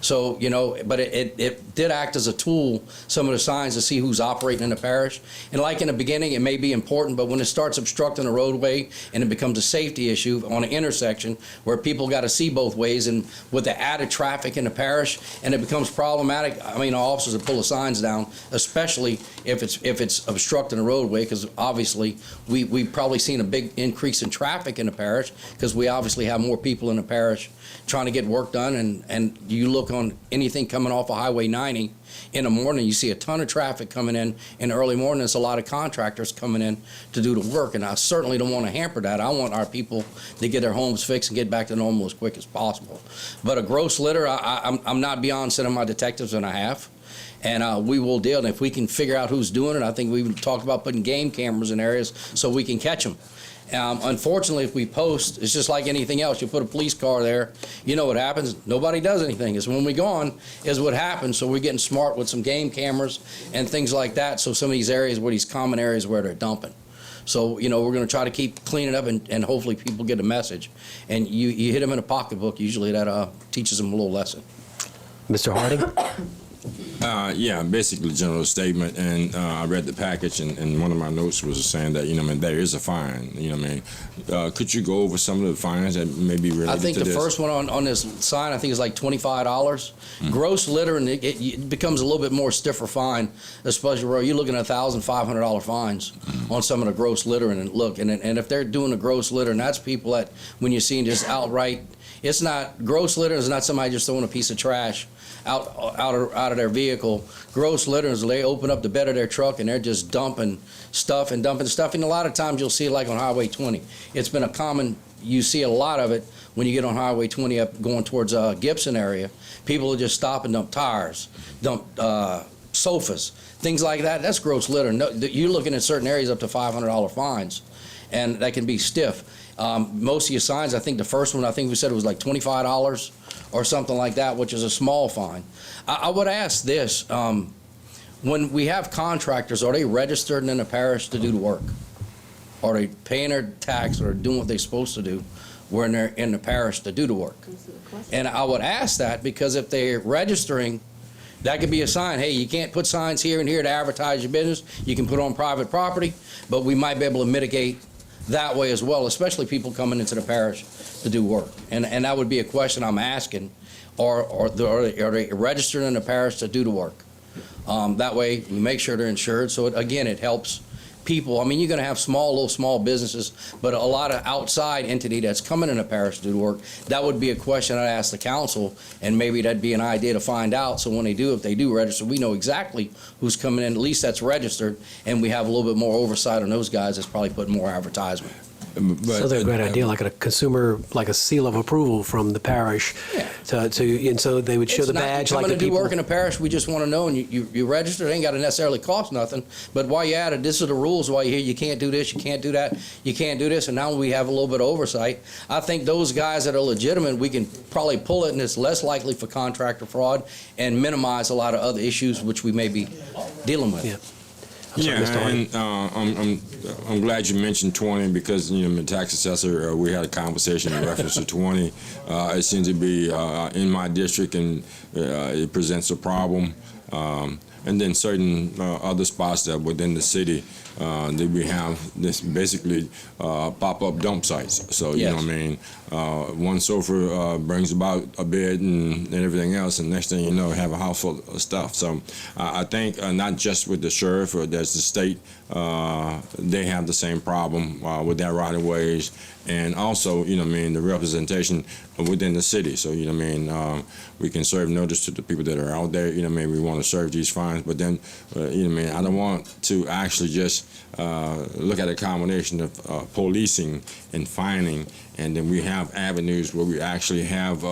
So, but it did act as a tool, some of the signs, to see who's operating in the parish. And like in the beginning, it may be important, but when it starts obstructing a roadway and it becomes a safety issue on an intersection where people got to see both ways, and with the added traffic in the parish, and it becomes problematic, I mean, our officers will pull the signs down, especially if it's obstructing a roadway, because obviously we've probably seen a big increase in traffic in the parish because we obviously have more people in the parish trying to get work done, and you look look on anything coming off of Highway 90 in the morning, you see a ton of traffic coming in the early morning. There's a lot of contractors coming in to do the work, and I certainly don't want to hamper that. I want our people to get their homes fixed and get back to normal as quick as possible. But a gross litter, I'm not beyond sending my detectives, and I have. And we will deal. And if we can figure out who's doing it, I think we've talked about putting game cameras in areas so we can catch them. Unfortunately, if we post, it's just like anything else. You put a police car there, you know what happens. Nobody does anything. It's when we go on is what happens. So we're getting smart with some game cameras and things like that. So some of these areas where these common areas where they're dumping. So, you know, we're going to try to keep cleaning up and hopefully people get a message. And you hit them in a pocketbook, usually that teaches them a little lesson. Mr. Harding? Yeah, basically general statement, and I read the package, and one of my notes was saying that, you know, I mean, there is a fine, you know, I mean, could you go over some of the fines that may be related to this? I think the first one on this sign, I think is like $25. Gross litter, and it becomes a little bit more stiffer fine, especially where you're looking at $1,500 fines on some of the gross litter. And look, and if they're doing a gross litter, and that's people that, when you're seeing just outright, it's not, gross litter is not somebody just throwing a piece of trash out of their vehicle. Gross litter is they open up the bed of their truck and they're just dumping stuff. And a lot of times you'll see it like on Highway 20. It's been a common, you see a lot of it when you get on Highway 20 up going towards Gibson area. People will just stop and dump tires, dump sofas, things like that. That's gross litter. No, you're looking at certain areas up to $500 fines, and that can be stiff. Most of your signs, I think the first one, I think we said it was like $25 or something like that, which is a small fine. I would ask this, when we have contractors, are they registered in the parish to do the work? Are they paying their tax or doing what they're supposed to do when they're in the parish to do the work? And I would ask that because if they're registering, that could be a sign, hey, you can't put signs here and here to advertise your business. You can put on private property, but we might be able to mitigate that way as well, especially people coming into the parish to do work. And that would be a question I'm asking, are they registered in the parish to do the work? That way we make sure they're insured. So again, it helps people. I mean, you're going to have small businesses, but a lot of outside entity that's coming in the parish to do the work. That would be a question I'd ask the council, and maybe that'd be an idea to find out. So when they do, if they do register, we know exactly who's coming in, at least that's registered, and we have a little bit more oversight on those guys that's probably putting more advertisement. So they're a great idea, like a consumer, like a seal of approval from the parish. Yeah. And so they would show the badge like the coming to do people. work in the parish, we just want to know, and you register. It ain't got to necessarily cost nothing. But while you're at it, this are the rules. While you're here, you can't do this, you can't do that, you can't do this. And now we have a little bit of oversight. I think those guys that are legitimate, we can probably pull it, and it's less likely for contractor fraud and minimize a lot of other issues which we may be dealing with. Yeah. Yeah, and I'm glad you mentioned 20 because, you know, the tax assessor, we had a conversation in reference to 20. It seems to be in my district, and it presents a problem. And then certain other spots that within the city that we have this basically pop-up dump sites. So, you know what I mean, one sofa brings about a bed and everything else, and next thing you know, have a house full of stuff. So I think not just with the sheriff or there's the state, they have the same problem with their right-of-ways, and also, you know what I mean, the representation within the city. So, you know what I mean, we can serve notice to the people that are out there, you know what I mean, we want to serve these fines, but then, you know what I mean, I don't want to actually just look at a combination of policing and fining, and then we have avenues where we actually have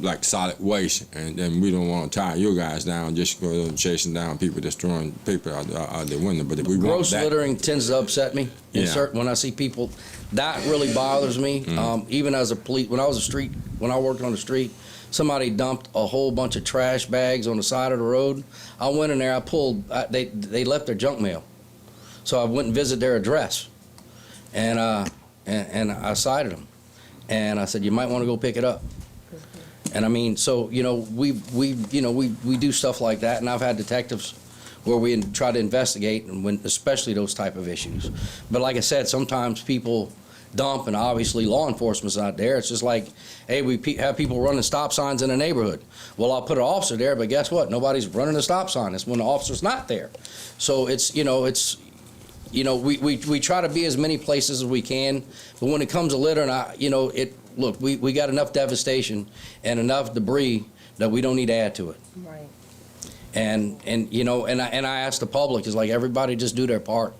like solid waste, and then we don't want to tie you guys down just chasing down people that's throwing paper out the window. But if we want Gross that, littering tends to upset me. Yeah. When I see people, that really bothers me. Even as a police, when I worked on the street, somebody dumped a whole bunch of trash bags on the side of the road. I went in there, I pulled, they left their junk mail. So I went and visited their address, and I cited them, and I said, you might want to go pick it up. And I mean, so, you know, we do stuff like that, and I've had detectives where we try to investigate, and especially those type of issues. But like I said, sometimes people dump, and obviously law enforcement's not there. It's just like, hey, we have people running stop signs in the neighborhood. Well, I'll put an officer there, but guess what? Nobody's running a stop sign. It's when the officer's not there. So we try to be as many places as we can, but when it comes to litter, and look, we got enough devastation and enough debris that we don't need to add to it. Right. And you know, and I ask the public, is like, everybody just do their part.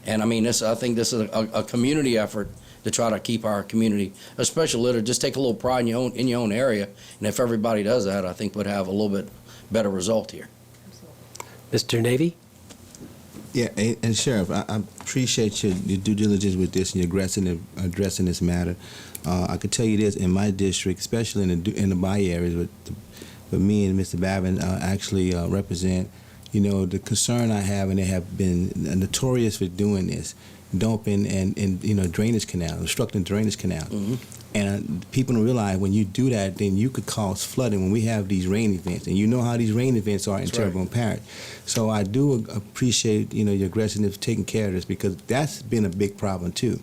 And I mean, I think this is a community effort to try to keep our community, especially litter, just take a little pride in your own area. And if everybody does that, I think we'd have a little bit better result here. Mr. Navy? Yeah, and Sheriff, I appreciate your due diligence with this and your addressing this matter. I could tell you this, in my district, especially in the Bay areas, with me and Mr. Babin actually represent, you know, the concern I have, and they have been notorious for doing this, dumping and you know, drainage canal, obstructing drainage canal. Mm-hmm. And people don't realize when you do that, then you could cause flooding when we have these rain events. And you know how these rain events are in Terrebonne Parish. So I do appreciate, you know, your aggressiveness taking care of this, because that's been a big problem too.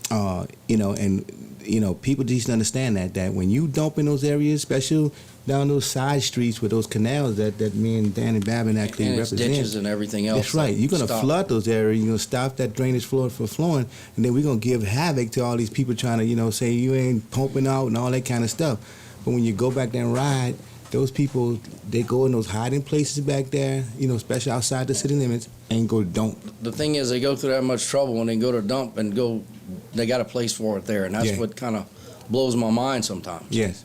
You know, and you know, people just understand that when you dump in those areas, especially down those side streets with those canals that me and Danny Babin actually And it's represent. ditches and everything else. That's right. You're going to Stop. flood those areas. You're going to stop that drainage flow from flowing, and then we're going to give havoc to all these people trying to, you know, say you ain't pumping out and all that kind of stuff. But when you go back there and ride, those people, they go in those hiding places back there, you know, especially outside the city limits, and go dump. The thing is, they go through that much trouble when they go to dump and go, they got a place for it there, and that's Yeah. what kind of blows my mind sometimes. Yes.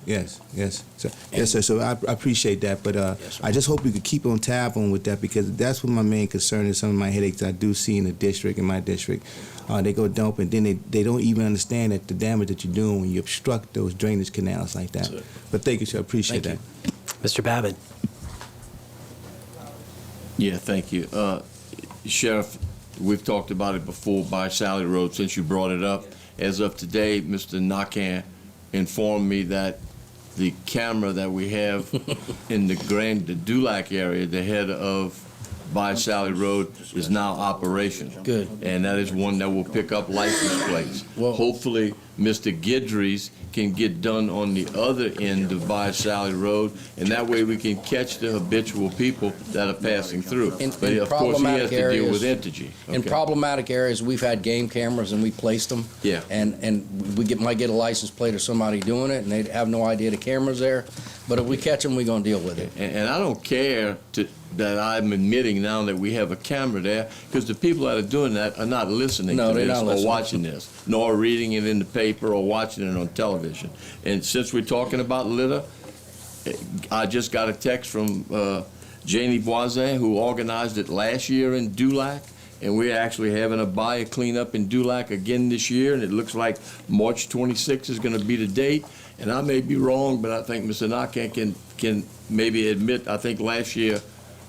So, yes, sir. So I appreciate that, but I just hope we could keep on tab on with that, because that's what my main concern is. Some of my headaches I do see in the district, in my district, they go dump, and then they don't even understand that the damage that you're doing when you obstruct those drainage canals like that. But thank you, sir. I appreciate that. Mr. Babin? Yeah, thank you. Sheriff, we've talked about it before by Sally Road, since you brought it up. As of today, Mr. Nakan informed me that the camera that we have in the Dulac area, the head of by Sally Road, is now operational. Good. And that is one that will pick up license plates. Well, hopefully, Mr. Guidry's can get done on the other end of by Sally Road, and that way we can catch the habitual people that are passing through. But of course, he has to deal with entity. In problematic areas, we've had game cameras and we placed them. Yeah. And we might get a license plate of somebody doing it, and they have no idea the camera's there. But if we catch them, we're gonna deal with it. And I don't care that I'm admitting now that we have a camera there, because the people that are doing that are not listening No, to they're this not or listening. watching this, nor reading it in the paper or watching it on television. And since we're talking about litter, I just got a text from Janie Voisin, who organized it last year in Dulac, and we're actually having a buyer cleanup in Dulac again this year, and it looks like March 26th is going to be the date. And I may be wrong, but I think Mr. Nakan can maybe admit, I think last year,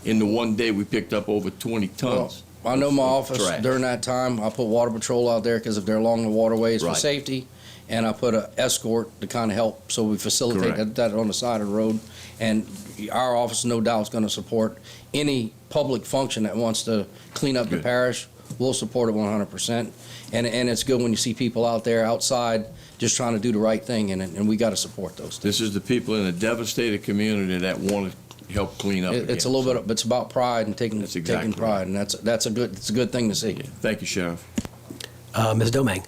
in the one day, we picked up over 20 tons. Well, I know my of office, trash. during that time, I put water patrol out there because if they're along the waterways for Right. safety, and I put an escort to kind of help, so we facilitate Correct. that on the side of the road. And our office, no doubt, is going to support any public function that wants to clean up the Good. parish. We'll support it 100%. And it's good when you see people out there outside just trying to do the right thing, and we got to support those. This is the people in a devastated community that want to help clean up again. It's a little bit, it's about pride and taking exactly pride, and it's a good thing to see. Thank you, Sheriff. Ms. Domang?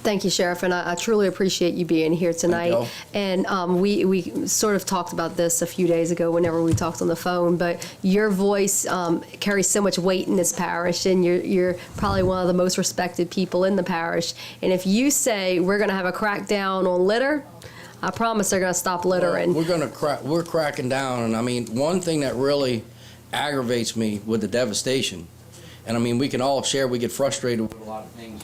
Thank you, Sheriff, and I truly appreciate you being here tonight. you. And we sort of talked about this a few days ago whenever we talked on the phone, but your voice carries so much weight in this parish, and you're probably one of the most respected people in the parish. And if you say we're going to have a crackdown on litter, I promise they're going to stop littering. We're cracking down, and I mean, one thing that really aggravates me with the devastation, and I mean, we can all share, we get frustrated with a lot of things.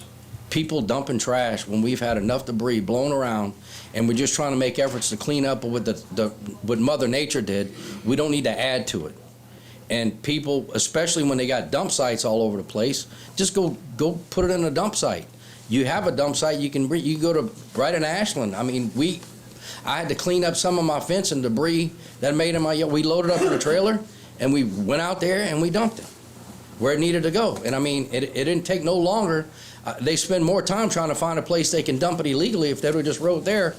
People dumping trash when we've had enough debris blown around, and we're just trying to make efforts to clean up what what Mother Nature did. We don't need to add to it. And people, especially when they got dump sites all over the place, just go put it in a dump site. You have a dump site, you go to right in Ashland. I mean, I had to clean up some of my fence and debris that made in my yard. We loaded up in a trailer, and we went out there and we dumped it where it needed to go. And I mean, it didn't take no longer. They spend more time trying to find a place they can dump it illegally if they would just rode there.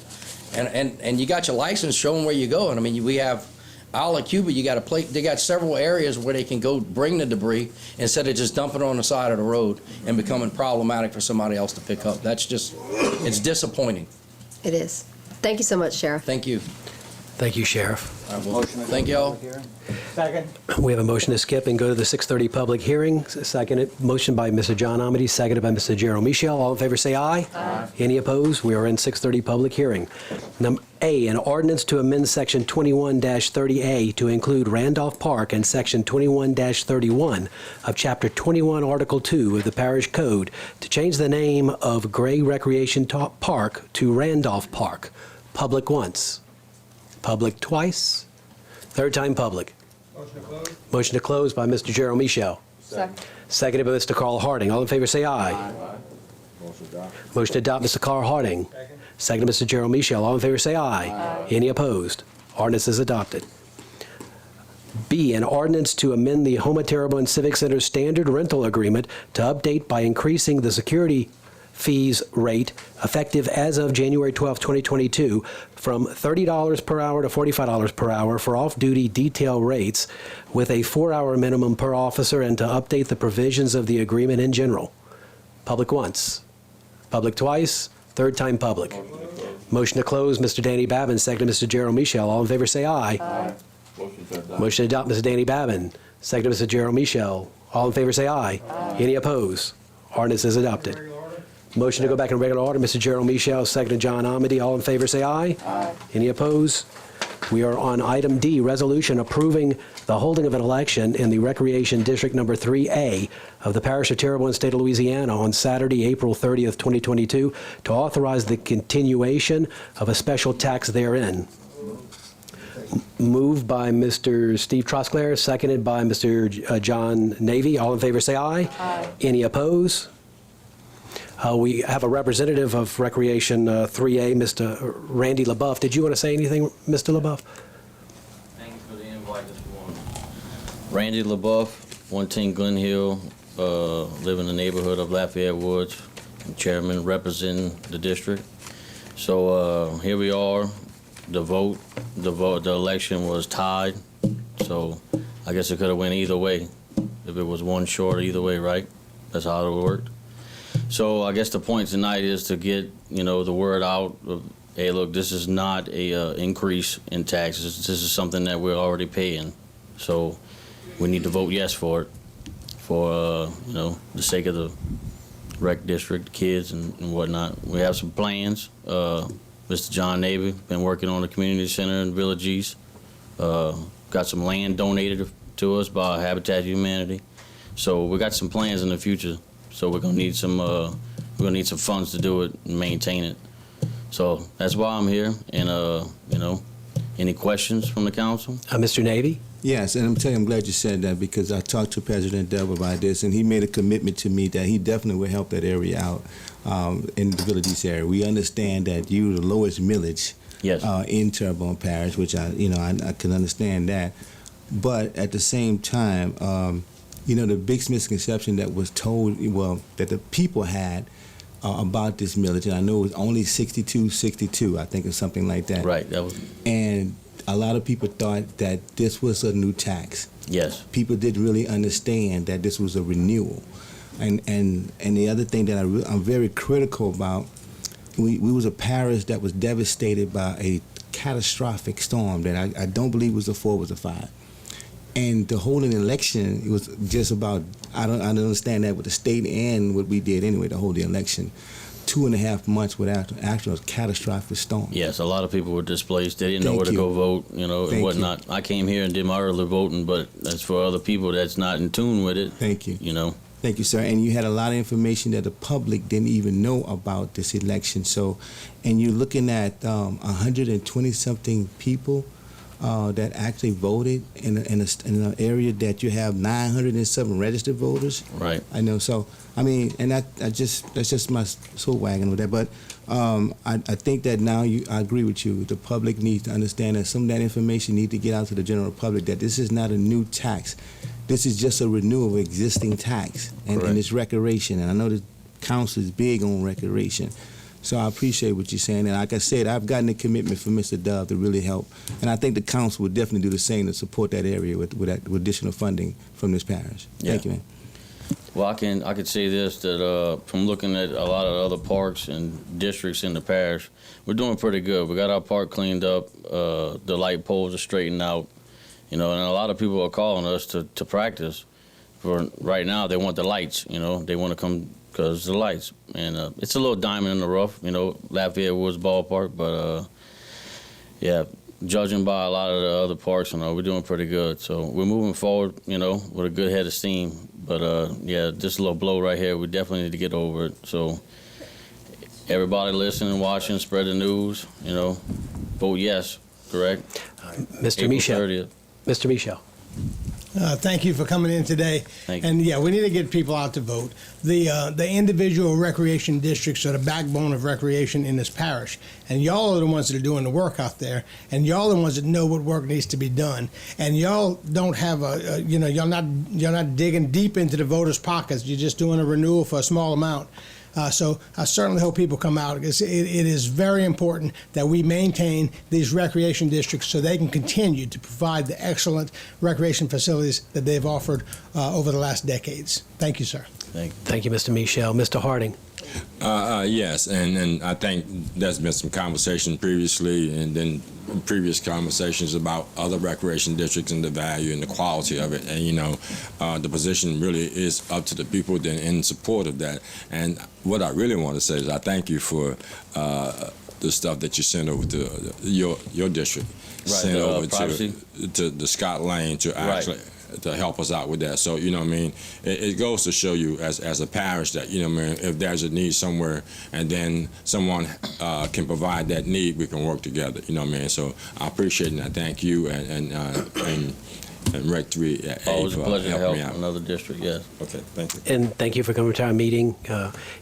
And you got your license, show them where you go. And I mean, we have Isla Cuba, you got a place, they got several areas where they can go bring the debris instead of just dumping it on the side of the road and becoming problematic for somebody else to pick up. That's just, it's disappointing. It is. Thank you so much, Sheriff. Thank you. Thank you, Sheriff. Thank y'all. Second. We have a motion to skip and go to the 6:30 public hearing. Seconded, motion by Mr. John Amity, seconded by Mr. Gerald Michel. All in favor say aye. Aye. Any opposed? We are in 6:30 public hearing. Number A, an ordinance to amend Section 21-30A to include Randolph Park and Section 21-31 of Chapter 21, Article 2 of the Parish Code to change the name of Gray Recreation Park to Randolph Park. Public once. Public twice. Third time public. Motion to close by Mr. Gerald Michel. Second. Seconded by Mr. Carl Harding. All in favor say aye. Motion to adopt, Mr. Carl Harding. Seconded Mr. Gerald Michel. All in favor say aye. Any opposed? Ordinance is adopted. B, an ordinance to amend the Home of Terrebonne Civic Center standard rental agreement to update by increasing the security fees rate effective as of January 12, 2022 from $30 per hour to $45 per hour for off-duty detail rates with a 4-hour minimum per officer and to update the provisions of the agreement in general. Public once. Public twice. Third time public. Motion to close, Mr. Danny Babin, second Mr. Gerald Michel. All in favor say aye. Aye. Motion to adopt, Mr. Danny Babin, second Mr. Gerald Michel. All in favor say aye. Any opposed? Ordinance is adopted. Motion to go back in regular order, Mr. Gerald Michel, second John Amity. All in favor say aye. Aye. Any opposed? We are on item D, resolution approving the holding of an election in the Recreation District Number 3A of the Parish of Terrebonne, State of Louisiana on Saturday, April 30th, 2022, to authorize the continuation of a special tax therein. Moved by Mr. Steve Trosclair, seconded by Mr. John Navy. All in favor say aye. Aye. Any opposed? We have a representative of Recreation 3A, Mr. Randy LaBeouf. Did you want to say anything, Mr. LaBeouf? Thank you for the invite this morning. Randy LaBeouf, 110 Glen Hill, live in the neighborhood of Lafayette Woods, chairman representing the district. So here we are. The election was tied. So I guess it could have went either way. If it was one short, either way, right? That's how it worked. So I guess the point tonight is to get, the word out of, hey, look, this is not a increase in taxes. This is something that we're already paying. So we need to vote yes for it, for, the sake of the rec district, kids and whatnot. We have some plans. Mr. John Navy, been working on the community center in Village East. Got some land donated to us by Habitat Humanity. So we got some plans in the future. So we're gonna need some funds to do it and maintain it. So that's why I'm here. And any questions from the council? Mr. Navy? Yes, and I'm glad you said that because I talked to President Dove about this, and he made a commitment to me that he definitely will help that area out in the Village East area. We understand that you're the lowest millage in Terrebonne Parish, which I can understand that. But at the same time, the big misconception that was told, that the people had about this millage, and I know it was only 62, I think, or something like that. Right. That was. And a lot of people thought that this was a new tax. Yes. People didn't really understand that this was a renewal. And the other thing that I'm very critical about, we was a parish that was devastated by a catastrophic storm that I don't believe was a 4, was a 5. And to hold an election, it was just about, I don't understand that with the state and what we did anyway, to hold the election. 2.5 months without actual catastrophic storm. Yes, a lot of people were displaced. They didn't know where to go vote, and whatnot. I came here and did my early voting, but that's for other people that's not in tune with it. Thank you. Thank you, sir. And you had a lot of information that the public didn't even know about this election. So, and you're looking at 120-something people that actually voted in an area that you have 907 registered voters. Right. I know. So and that's just my soul wagging with that. But I think that now I agree with you. The public needs to understand that some of that information needs to get out to the general public. That this is not a new tax. This is just a renewal of existing tax and it's recreation. And I know the council is big on recreation. So I appreciate what you're saying. And like I said, I've gotten a commitment from Mr. Dove to really help. And I think the council would definitely do the same to support that area with additional funding from this parish. Yeah. Thank you, man. Well, I can say this, that from looking at a lot of other parks and districts in the parish, we're doing pretty good. We got our park cleaned up, the light poles are straightened out, you know, and a lot of people are calling us to practice. For right now, they want the lights, you know, they want to come because the lights. And it's a little diamond in the rough, you know, Lafayette Woods Ballpark, but yeah, judging by a lot of the other parks, you know, we're doing pretty good. So we're moving forward, you know, with a good head of steam. But yeah, this little blow right here, we definitely need to get over it. So everybody listening, watching, spread the news, you know, vote yes, correct? Mr. Michel. 30th. Mr. Michel. Thank you for coming in today. Thank you. And yeah, we need to get people out to vote. The individual recreation districts are the backbone of recreation in this parish, and y'all are the ones that are doing the work out there, and y'all are the ones that know what work needs to be done. And y'all don't have you're not digging deep into the voters' pockets. You're just doing a renewal for a small amount. So I certainly hope people come out. It is very important that we maintain these recreation districts so they can continue to provide the excellent recreation facilities that they've offered over the last decades. Thank you, sir. Thank you, Mr. Michel. Mr. Harding. Yes, and I think there's been some conversation previously, and then previous conversations about other recreation districts and the value and the quality of it. And, you know, the position really is up to the people in support of that. And what I really want to say is I thank you for the stuff that you sent over to your district. Right, sent the, over privacy? to the Scott Lane to actually to help us out with that. So, you know what I mean, it goes to show you as a parish that, you know what I mean, if there's a need somewhere and then someone can provide that need, we can work together, you know what I mean? So I appreciate it, and I thank you and Rec 3. Always a for pleasure to helping help me out. another district, yes. Okay, thank you. And thank you for coming to our meeting.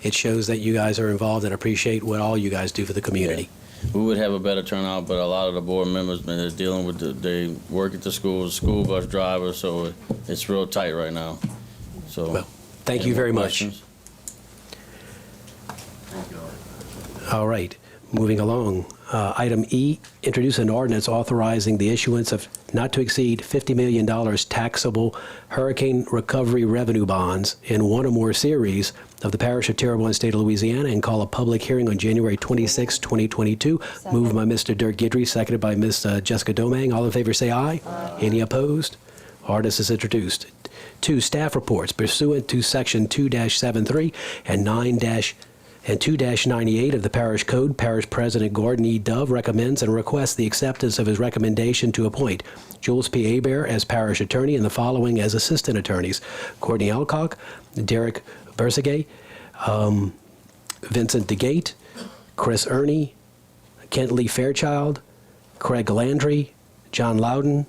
It shows that you guys are involved and appreciate what all you guys do for the community. We would have a better turnout, but a lot of the board members, man, they're dealing with they work at the schools, school bus drivers, so it's real tight right now. So, Well, thank you very much. questions? All right, moving along. Item E, introduce an ordinance authorizing the issuance of not to exceed $50 million taxable hurricane recovery revenue bonds in one or more series of the parish of Terrebonne, state of Louisiana, and call a public hearing on January 26, 2022. Moved by Mr. Dirk Guidry, seconded by Ms. Jessica Domang. All in favor say aye. Any opposed? Ordinance is introduced. 2, staff reports pursuant to Section 2-73 and 2-98 of the Parish Code. Parish President Gordon E. Dove recommends and requests the acceptance of his recommendation to appoint Jules P. Hebert as Parish Attorney and the following as Assistant Attorneys: Courtney Alcock, Derek Bersegay, Vincent DeGate, Chris Ernie, Kent Lee Fairchild, Craig Landry, John Loudon,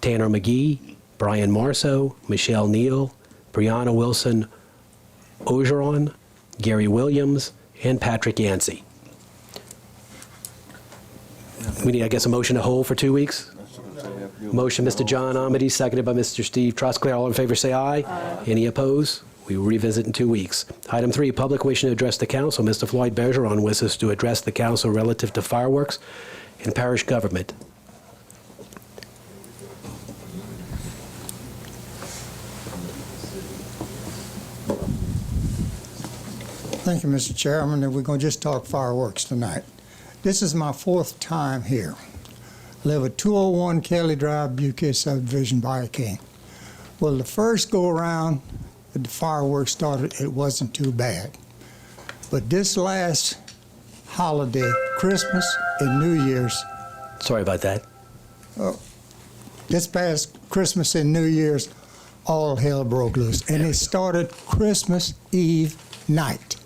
Tanner McGee, Brian Marceau, Michelle Neal, Brianna Wilson Ogeron, Gary Williams, and Patrick Yancey. We need, I guess, a motion to hold for 2 weeks? Motion, Mr. John Amity, seconded by Mr. Steve Trosclair. All in favor say aye. Any opposed? We will revisit in 2 weeks. Item 3, public wishing to address the council. Mr. Floyd Bergeron wishes to address the council relative to fireworks and parish government. Thank you, Mr. Chairman, and we're going to just talk fireworks tonight. This is my 4th time here. I live at 201 Kelly Drive, Buquet Subdivision, King. Well, the first go-around that the fireworks started, it wasn't too bad. But this last holiday, Christmas and New Year's... Sorry about that. This past Christmas and New Year's, all hell broke loose. And it started Christmas Eve night.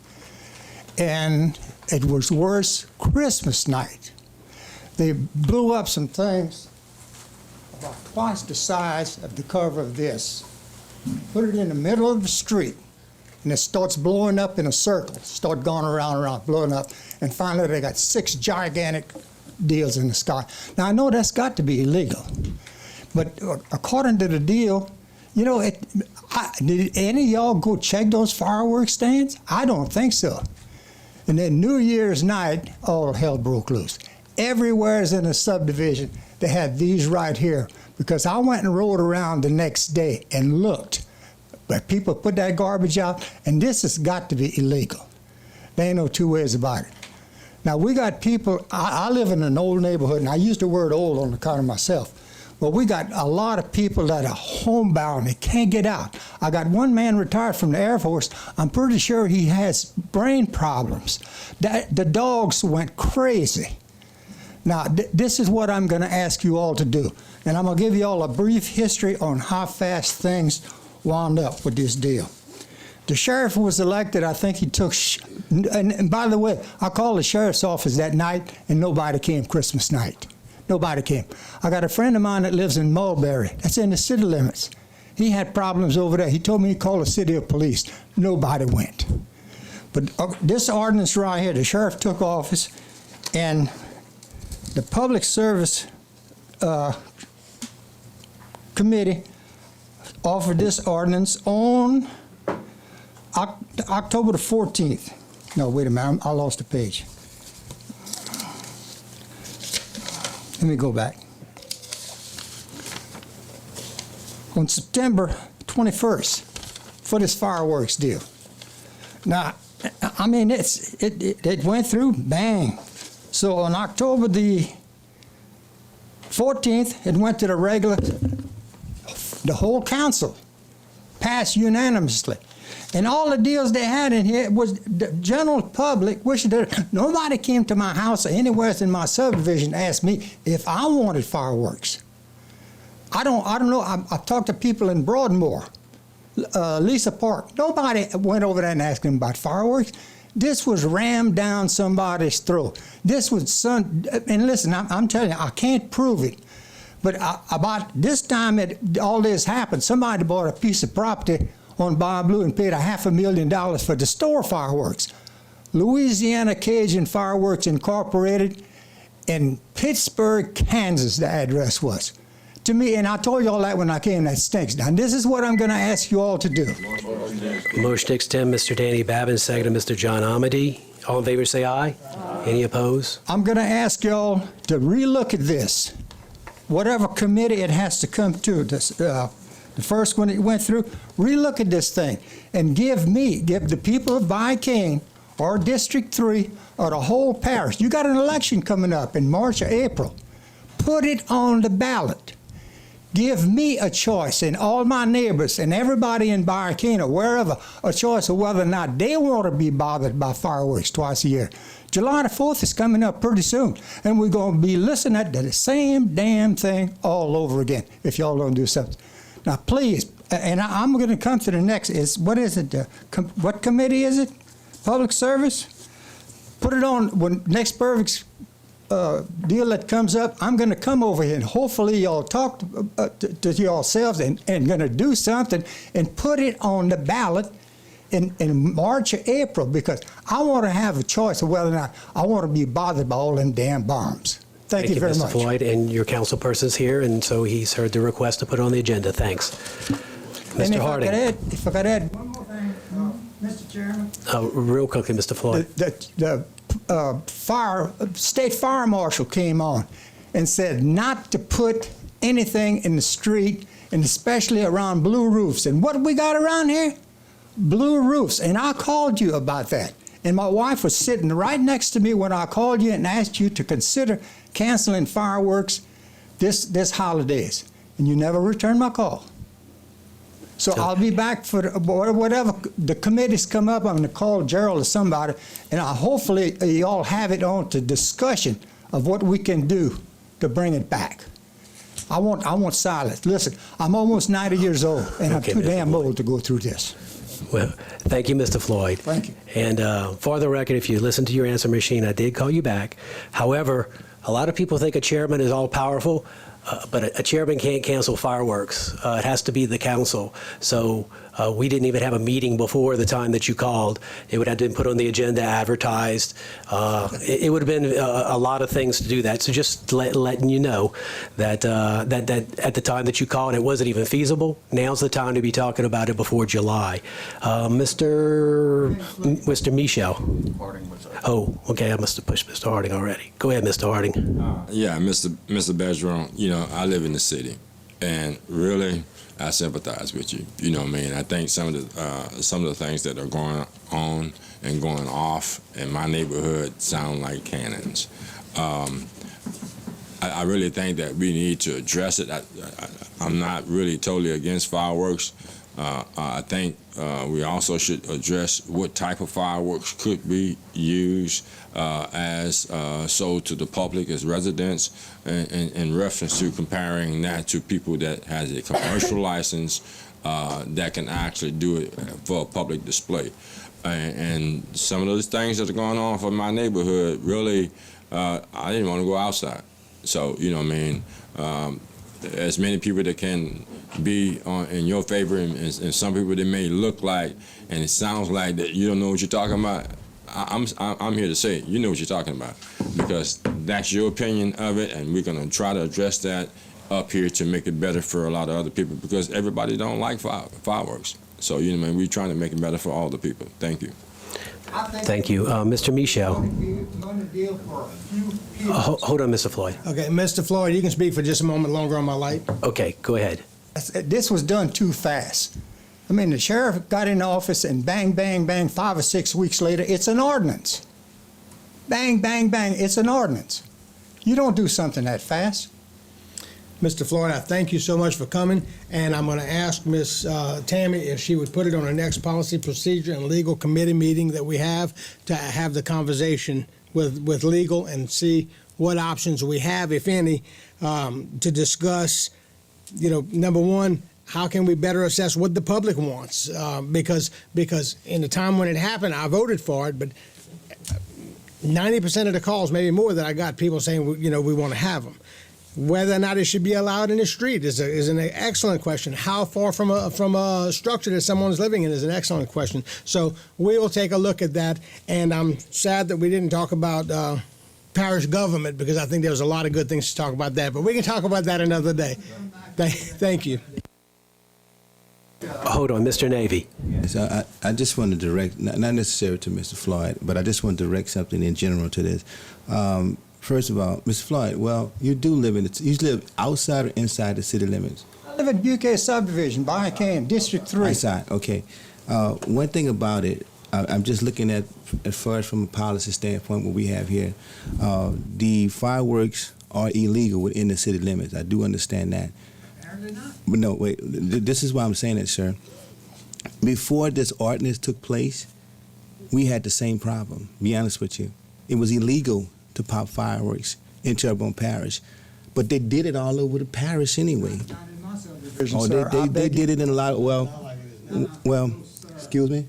And it was worse Christmas night. They blew up some things about twice the size of the cover of this. Put it in the middle of the street, and it starts blowing up in a circle. Start going around, blowing up. And finally, they got 6 gigantic deals in the sky. Now, I know that's got to be illegal. But according to the deal, you know, did any of y'all go check those fireworks stands? I don't think so. And then New Year's night, all hell broke loose. Everywhere in the subdivision, they had these right here, because I went and rode around the next day and looked. But people put that garbage out, and this has got to be illegal. There ain't no two ways about it. Now, we got people, I live in an old neighborhood, and I use the word old on account of myself. But we got a lot of people that are homebound. They can't get out. I got one man retired from the Air Force. I'm pretty sure he has brain problems. The dogs went crazy. Now, this is what I'm going to ask you all to do. And I'm going to give you all a brief history on how fast things wound up with this deal. The sheriff was elected. I think he took, and by the way, I called the sheriff's office that night, and nobody came Christmas night. Nobody came. I got a friend of mine that lives in Mulberry. That's in the city limits. He had problems over there. He told me he called the city of police. Nobody went. But this ordinance right here, the sheriff took office, and the Public Service Committee offered this ordinance on October the 14th. No, wait a minute, I lost a page. Let me go back. On September 21st for this fireworks deal. Now, I mean, it went through, bang. So on October the 14th, it went to the regular, the whole council passed unanimously. And all the deals they had in here was the general public, nobody came to my house or anywhere in my subdivision to ask me if I wanted fireworks. I don't know. I've talked to people in Broadmoor, Lisa Park. Nobody went over there and asked them about fireworks. This was rammed down somebody's throat. This was and listen, I'm telling you, I can't prove it. But about this time all this happened, somebody bought a piece of property on Bar Blue and paid $500,000 for the store fireworks. Louisiana Cajun Fireworks Incorporated in Pittsburgh, Kansas, the address was. To me, and I told you all that when I came, that stinks. Now, this is what I'm going to ask you all to do. Motion to extend, Mr. Danny Babin, second to Mr. John Amity. All in favor say aye. Aye. Any opposed? I'm going to ask y'all to relook at this. Whatever committee it has to come to, the first one it went through, relook at this thing and give the people of Bi-Cane or District 3 or the whole parish. You got an election coming up in March or April. Put it on the ballot. Give me a choice and all my neighbors and everybody in Bi-Cane or wherever a choice of whether or not they want to be bothered by fireworks twice a year. July the 4th is coming up pretty soon, and we're going to be listening to the same damn thing all over again if y'all don't do something. Now, please, and I'm going to come to the next, what is it? What committee is it? Public Service? Put it on when next Berwick's deal that comes up. I'm going to come over here and hopefully y'all talk to yourselves and going to do something and put it on the ballot in March or April, because I want to have a choice of whether or not I want to be bothered by all them damn bombs. Thank you very Mr. much. Floyd, and your council person's here, and so he's heard the request to put it on the agenda. Thanks. Mr. Harding. If I could add one more thing, Mr. Chairman. Real quickly, Mr. Floyd. The state fire marshal came on and said not to put anything in the street, and especially around blue roofs. And what we got around here? Blue roofs. And I called you about that. And my wife was sitting right next to me when I called you and asked you to consider canceling fireworks this holidays. And you never returned my call. So I'll be back for whatever the committees come up. I'm going to call Gerald or somebody, and hopefully you all have it on to discussion of what we can do to bring it back. I want silence. Listen, I'm almost 90 years old, and I'm too damn old to go through this. Well, thank you, Mr. Floyd. Thank you. And for the record, if you listen to your answer machine, I did call you back. However, a lot of people think a chairman is all-powerful. But a chairman can't cancel fireworks. It has to be the council. So we didn't even have a meeting before the time that you called. It would have been put on the agenda, advertised. It would have been a lot of things to do that. So just letting you know that that at the time that you called, it wasn't even feasible. Now's the time to be talking about it before July. Mr. Michel. Oh, okay. I must have pushed Mr. Harding already. Go ahead, Mr. Harding. Yeah, Mr. Bergeron, I live in the city, and really, I sympathize with you. You know what I mean? I think some of the things that are going on and going off in my neighborhood sound like cannons. I really think that we need to address it. I'm not really totally against fireworks. I think we also should address what type of fireworks could be used as sold to the public as residents, in reference to comparing that to people that has a commercial license that can actually do it for a public display. And some of those things that are going on for my neighborhood, really, I didn't want to go outside. So, you know what I mean? As many people that can be in your favor, and some people that may look like, and it sounds like that you don't know what you're talking about. I'm here to say you know what you're talking about, because that's your opinion of it, and we're gonna try to address that up here to make it better for a lot of other people, because everybody don't like fireworks. So you know, we're trying to make it better for all the people. Thank you. Thank you. Mr. Michel. Hold on, Mr. Floyd. Okay, Mr. Floyd, you can speak for just a moment longer on my light. Okay, go ahead. This was done too fast. I mean, the sheriff got in office and bang, bang, bang, 5 or 6 weeks later, it's an ordinance. Bang, bang, bang, it's an ordinance. You don't do something that fast. Mr. Floyd, I thank you so much for coming, and I'm going to ask Ms. Tammy if she would put it on the next policy, procedure, and legal committee meeting that we have to have the conversation with legal and see what options we have, if any, to discuss, you know, number one, how can we better assess what the public wants? Because in the time when it happened, I voted for it, but 90% of the calls, maybe more, that I got, people saying, you know, we want to have them. Whether or not it should be allowed in the street is an excellent question. How far from a structure that someone's living in is an excellent question. So we will take a look at that. And I'm sad that we didn't talk about parish government, because I think there was a lot of good things to talk about that. But we can talk about that another day. Thank you. Hold on, Mr. Navy. So I just want to direct, not necessarily to Mr. Floyd, but I just want to direct something in general to this. First of all, Mr. Floyd, well, you do live you live outside or inside the city limits? I live in Butte subdivision, Byron, District 3. Inside, okay. One thing about it, I'm just looking at, as far as from a policy standpoint, what we have here, the fireworks are illegal within the city limits. I do understand that. Apparently not. But no, wait, this is why I'm saying that, sir. Before this ordinance took place, we had the same problem, be honest with you. It was illegal to pop fireworks in Terrebonne Parish, but they did it all over the parish anyway. Oh, they did it in a lot of, well, excuse me?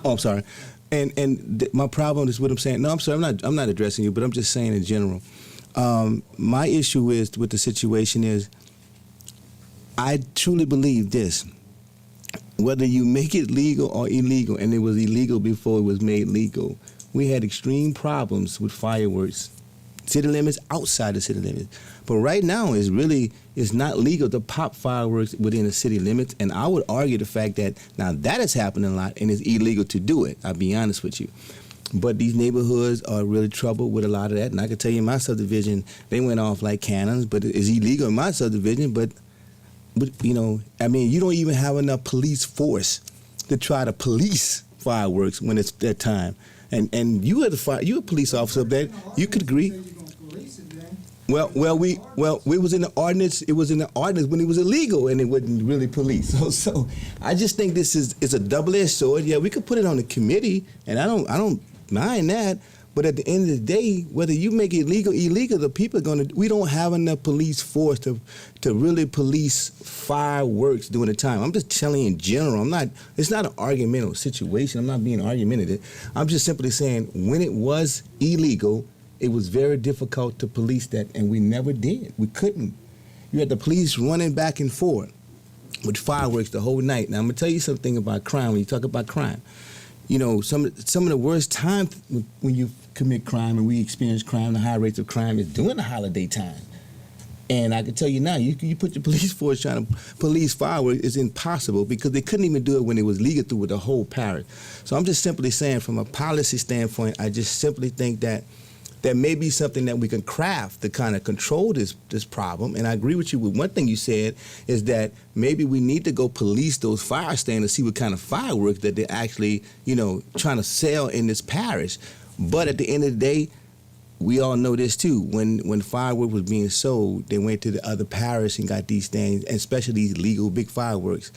Oh, I'm sorry. And my problem is what I'm saying. No, I'm sorry, I'm not addressing you, but I'm just saying in general. My issue is with the situation is, I truly believe this. Whether you make it legal or illegal, and it was illegal before it was made legal, we had extreme problems with fireworks, city limits, outside the city limits. But right now, it's not legal to pop fireworks within the city limits, and I would argue the fact that now that is happening a lot, and it's illegal to do it, I'll be honest with you. But these neighborhoods are really troubled with a lot of that, and I can tell you in my subdivision, they went off like cannons, but it's illegal in my subdivision, but you know, I mean, you don't even have enough police force to try to police fireworks when it's that time. And you you're a police officer up there. You could agree. Well, it was in the ordinance. It was in the ordinance when it was illegal, and it wasn't really police. So I just think this is a double-edged sword. Yeah, we could put it on the committee, and I don't mind that. But at the end of the day, whether you make it legal, illegal, the people are we don't have enough police force to really police fireworks during the time. I'm just telling you in general. It's not an argumentative situation. I'm not being argumentative. I'm just simply saying when it was illegal, it was very difficult to police that, and we never did. We couldn't. You had the police running back and forth with fireworks the whole night. Now, I'm going to tell you something about crime when you talk about crime. You know, some of the worst times when you commit crime and we experience crime, the high rates of crime is during the holiday time. And I can tell you now, you put the police force trying to police fireworks, it's impossible because they couldn't even do it when it was legal through the whole parish. So I'm just simply saying from a policy standpoint, I just simply think that there may be something that we can craft to kind of control this problem. And I agree with you with one thing you said is that maybe we need to go police those fire stands to see what kind of fireworks that they're actually, trying to sell in this parish. But at the end of the day, we all know this too. When fireworks was being sold, they went to the other parish and got these things, and especially these legal big fireworks.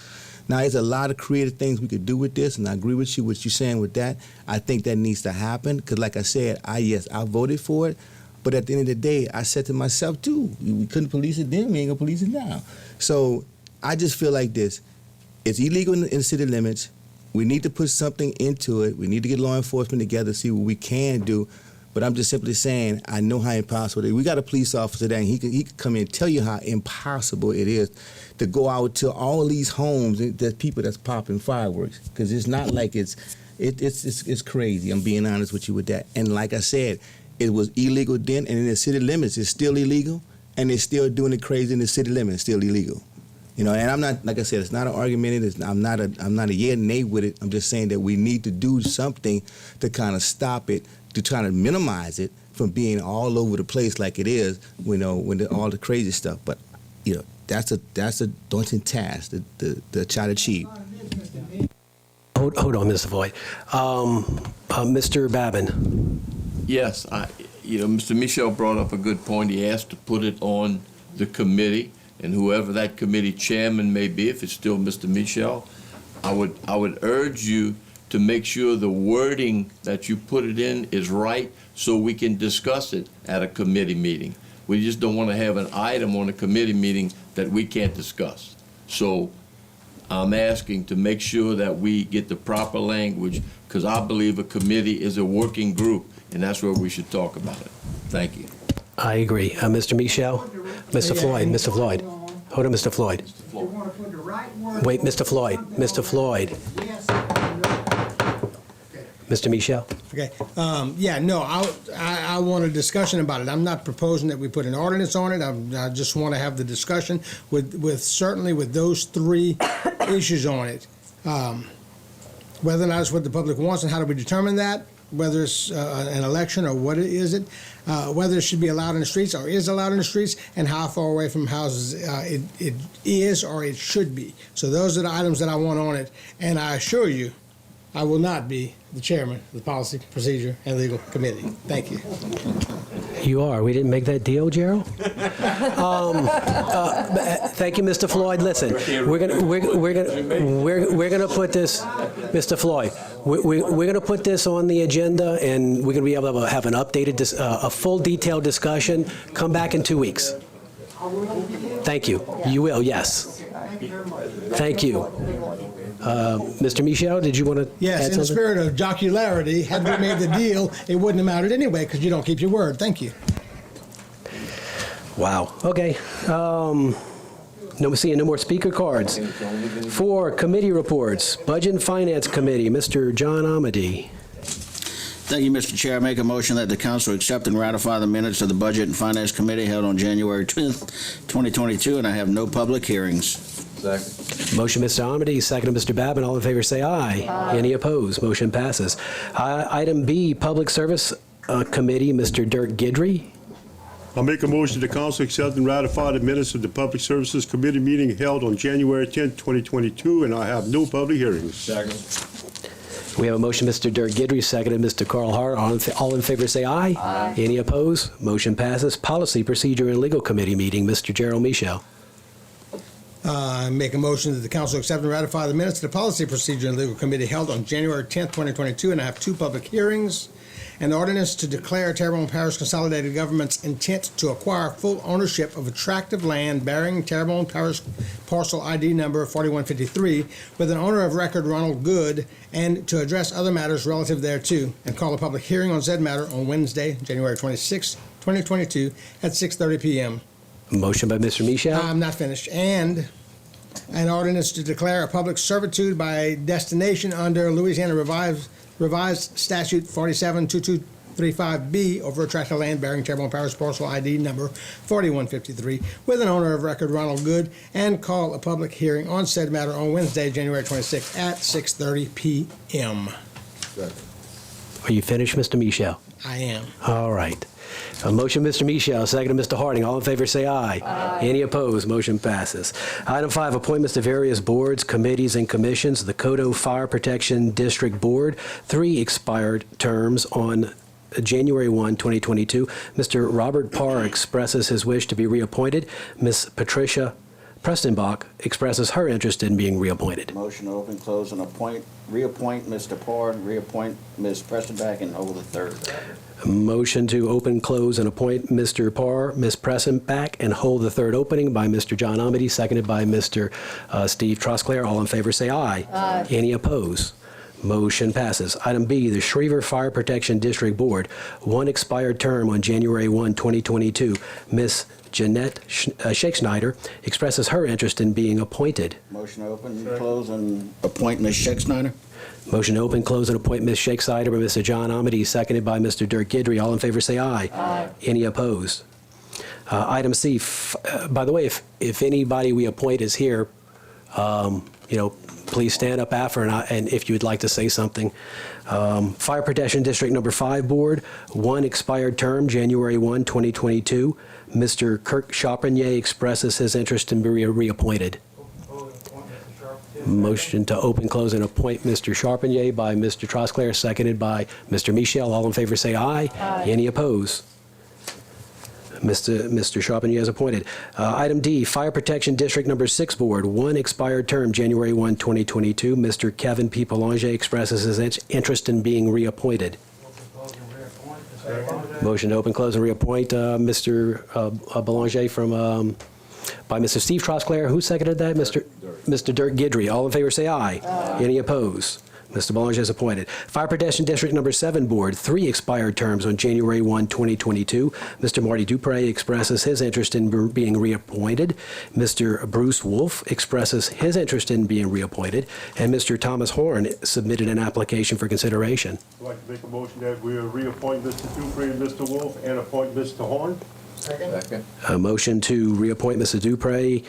Now, there's a lot of creative things we could do with this, and I agree with you, what you're saying with that. I think that needs to happen, because like I said, I voted for it, but at the end of the day, I said to myself too, we couldn't police it then, we ain't gonna police it now. So I just feel like this. It's illegal in the city limits. We need to put something into it. We need to get law enforcement together, see what we can do. But I'm just simply saying, I know how impossible it is. We got a police officer there, and he can come in and tell you how impossible it is to go out to all these homes and there's people that's popping fireworks. Because it's not like it's crazy. I'm being honest with you with that. And like I said, it was illegal then, and in the city limits, it's still illegal, and they're still doing it crazy in the city limits, still illegal. And I'm not, like I said, it's not an argument. I'm not a yeah and nay with it. I'm just saying that we need to do something to kind of stop it, to try to minimize it from being all over the place like it is, when all the crazy stuff. But that's a daunting task to try to achieve. Hold on, Mr. Floyd. Mr. Babin. Yes, Mr. Michel brought up a good point. He asked to put it on the committee, and whoever that committee chairman may be, if it's still Mr. Michel, I would urge you to make sure the wording that you put it in is right, so we can discuss it at a committee meeting. We just don't want to have an item on a committee meeting that we can't discuss. So I'm asking to make sure that we get the proper language, because I believe a committee is a working group, and that's where we should talk about it. Thank you. I agree. Mr. Michel? Mr. Floyd. Mr. Floyd. Hold on, Mr. Floyd. Wait, Mr. Floyd. Mr. Floyd. Mr. Michel? Okay. I want a discussion about it. I'm not proposing that we put an ordinance on it. I just want to have the discussion certainly with those three issues on it. Whether or not it's what the public wants and how do we determine that, whether it's an election or what is it, whether it should be allowed in the streets or is allowed in the streets, and how far away from houses it is or it should be. So those are the items that I want on it, and I assure you, I will not be the chairman of the Policy, Procedure, and Legal Committee. Thank you. You are. We didn't make that deal, Gerald. Thank you, Mr. Floyd. Listen, we're gonna put this, Mr. Floyd. We're gonna put this on the agenda, and we're gonna be able to have an updated, a full detailed discussion. Come back in 2 weeks. Thank you. You will. Yes. Thank you. Mr. Michel, did you want to Yes, add in the something? spirit of jocularity, had we made the deal, it wouldn't have mattered anyway, because you don't keep your word. Thank you. Wow. Okay. Seeing no more speaker cards. For committee reports, Budget and Finance Committee, Mr. John Amity. Thank you, Mr. Chair. I make a motion that the council accept and ratify the minutes of the Budget and Finance Committee held on January 10th, 2022, and I have no public hearings. Second. Motion, Mr. Amity, second, Mr. Babin. All in favor say aye. Aye. Any opposed? Motion passes. Item B, Public Service Committee, Mr. Dirk Guidry. I make a motion the council accept and ratify the minutes of the Public Services Committee meeting held on January 10th, 2022, and I have no public hearings. Second. We have a motion, Mr. Dirk Guidry, seconded, Mr. Carl Hart. All in favor say aye. Aye. Any opposed? Motion passes. Policy, Procedure, and Legal Committee meeting, Mr. Gerald Michel. I make a motion that the council accept and ratify the minutes of the Policy, Procedure, and Legal Committee held on January 10th, 2022, and I have 2 public hearings. An ordinance to declare Terrebonne Parish Consolidated Government's intent to acquire full ownership of a tract of land bearing Terrebonne Parish parcel ID number 4153 with an owner of record Ronald Good, and to address other matters relative thereto, and call a public hearing on said matter on Wednesday, January 26, 2022, at 6:30 p.m. Motion by Mr. Michel. I'm not finished. And an ordinance to declare a public servitude by destination under Louisiana Revised Statute 472235B over a tract of land bearing Terrebonne Parish parcel ID number 4153 with an owner of record Ronald Good, and call a public hearing on said matter on Wednesday, January 26th at 6:30 p.m. Are you finished, Mr. Michel? I am. All right. A motion, Mr. Michel, second, Mr. Harding. All in favor, say aye. Aye. Any opposed? Motion passes. Item 5, appointments to various boards, committees, and commissions. The Codo Fire Protection District Board, 3 expired terms on January 1, 2022. Mr. Robert Parr expresses his wish to be reappointed. Ms. Patricia Prestenbach expresses her interest in being reappointed. Motion to open, close, and reappoint Mr. Parr, and reappoint Ms. Prestenbach, and hold the third. Motion to open, close, and appoint Mr. Parr, Ms. Prestenbach, and hold the third opening by Mr. John Amity, seconded by Mr. Steve Trosclair. All in favor, say aye. Aye. Any opposed? Motion passes. Item B, the Schriever Fire Protection District Board, 1 expired term on January 1, 2022. Ms. Jeanette Shakesnyder expresses her interest in being appointed. Motion to open, close, and appoint Ms. Shakesnyder. Motion to open, close, and appoint Ms. Shakesnyder by Mr. John Amity, seconded by Mr. Dirk Gidry. All in favor, say aye. Aye. Any opposed? Item C, by the way, if anybody we appoint is here, please stand up after, and if you would like to say something. Fire Protection District Number 5 Board, 1 expired term, January 1, 2022. Mr. Kirk Chapinier expresses his interest in being reappointed. Motion to open, close, and appoint Mr. Chapinier by Mr. Trosclair, seconded by Mr. Michel. All in favor, say aye. Aye. Any opposed? Mr. Chapinier is appointed. Item D, Fire Protection District Number 6 Board, 1 expired term, January 1, 2022. Mr. Kevin P. Belanger expresses his interest in being reappointed. Motion to open, close, and reappoint Mr. Belanger by Mr. Steve Trosclair. Who seconded that? Mr. Dirk Gidry. All in favor, say aye. Aye. Any opposed? Mr. Belanger is appointed. Fire Protection District Number 7 Board, 3 expired terms on January 1, 2022. Mr. Marty Dupre expresses his interest in being reappointed. Mr. Bruce Wolf expresses his interest in being reappointed. And Mr. Thomas Horn submitted an application for consideration. I'd like to make a motion that we reappoint Mr. Dupre and Mr. Wolf and appoint Mr. Horn. Second. A motion to reappoint Mr. Dupre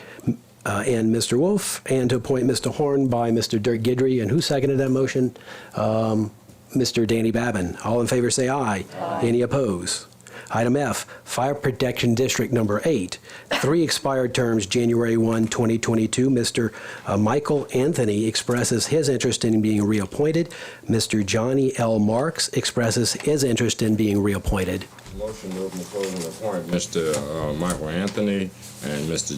and Mr. Wolf, and to appoint Mr. Horn by Mr. Dirk Gidry. And who seconded that motion? Mr. Danny Babin. All in favor, say aye. Aye. Any opposed? Item F, Fire Protection District Number 8, 3 expired terms, January 1, 2022. Mr. Michael Anthony expresses his interest in being reappointed. Mr. Johnny L. Marks expresses his interest in being reappointed. Motion to open, close, and appoint Mr. Michael Anthony and Mr.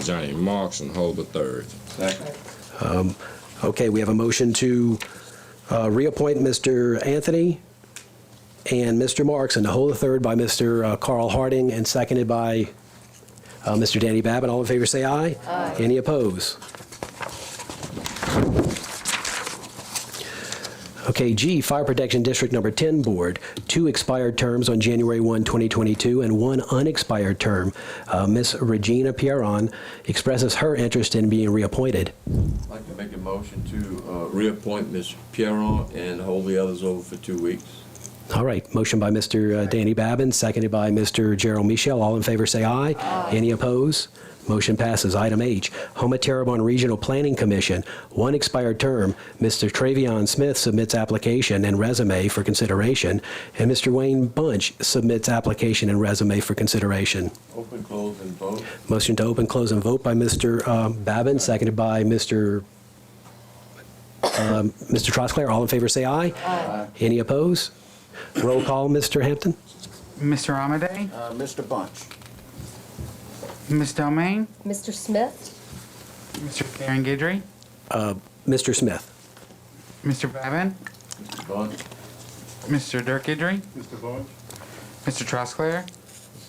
Johnny Marks, and hold the third. Second. Okay, we have a motion to reappoint Mr. Anthony and Mr. Marks, and to hold the third by Mr. Carl Harding, and seconded by Mr. Danny Babin. All in favor, say aye. Aye. Any opposed? Okay, G, Fire Protection District Number 10 Board, 2 expired terms on January 1, 2022, and 1 unexpired term. Ms. Regina Pierron expresses her interest in being reappointed. I'd like to make a motion to reappoint Ms. Pierron and hold the others over for 2 weeks. All right, motion by Mr. Danny Babin, seconded by Mr. Gerald Michel. All in favor, say aye. Aye. Any opposed? Motion passes. Item H, Homa Terrebonne Regional Planning Commission, 1 expired term. Mr. Travion Smith submits application and resume for consideration, and Mr. Wayne Bunch submits application and resume for consideration. Open, close, and vote. Motion to open, close, and vote by Mr. Babin, seconded by Mr. Trosclair. All in favor, say aye. Aye. Any opposed? Roll call, Mr. Hampton. Mr. Amade? Mr. Bunch. Ms. Domain? Mr. Smith? Mr. Darren Gidry? Mr. Smith. Mr. Babin? Mr. Bunch. Mr. Dirk Gidry? Mr. Bunch. Mr. Trosclair?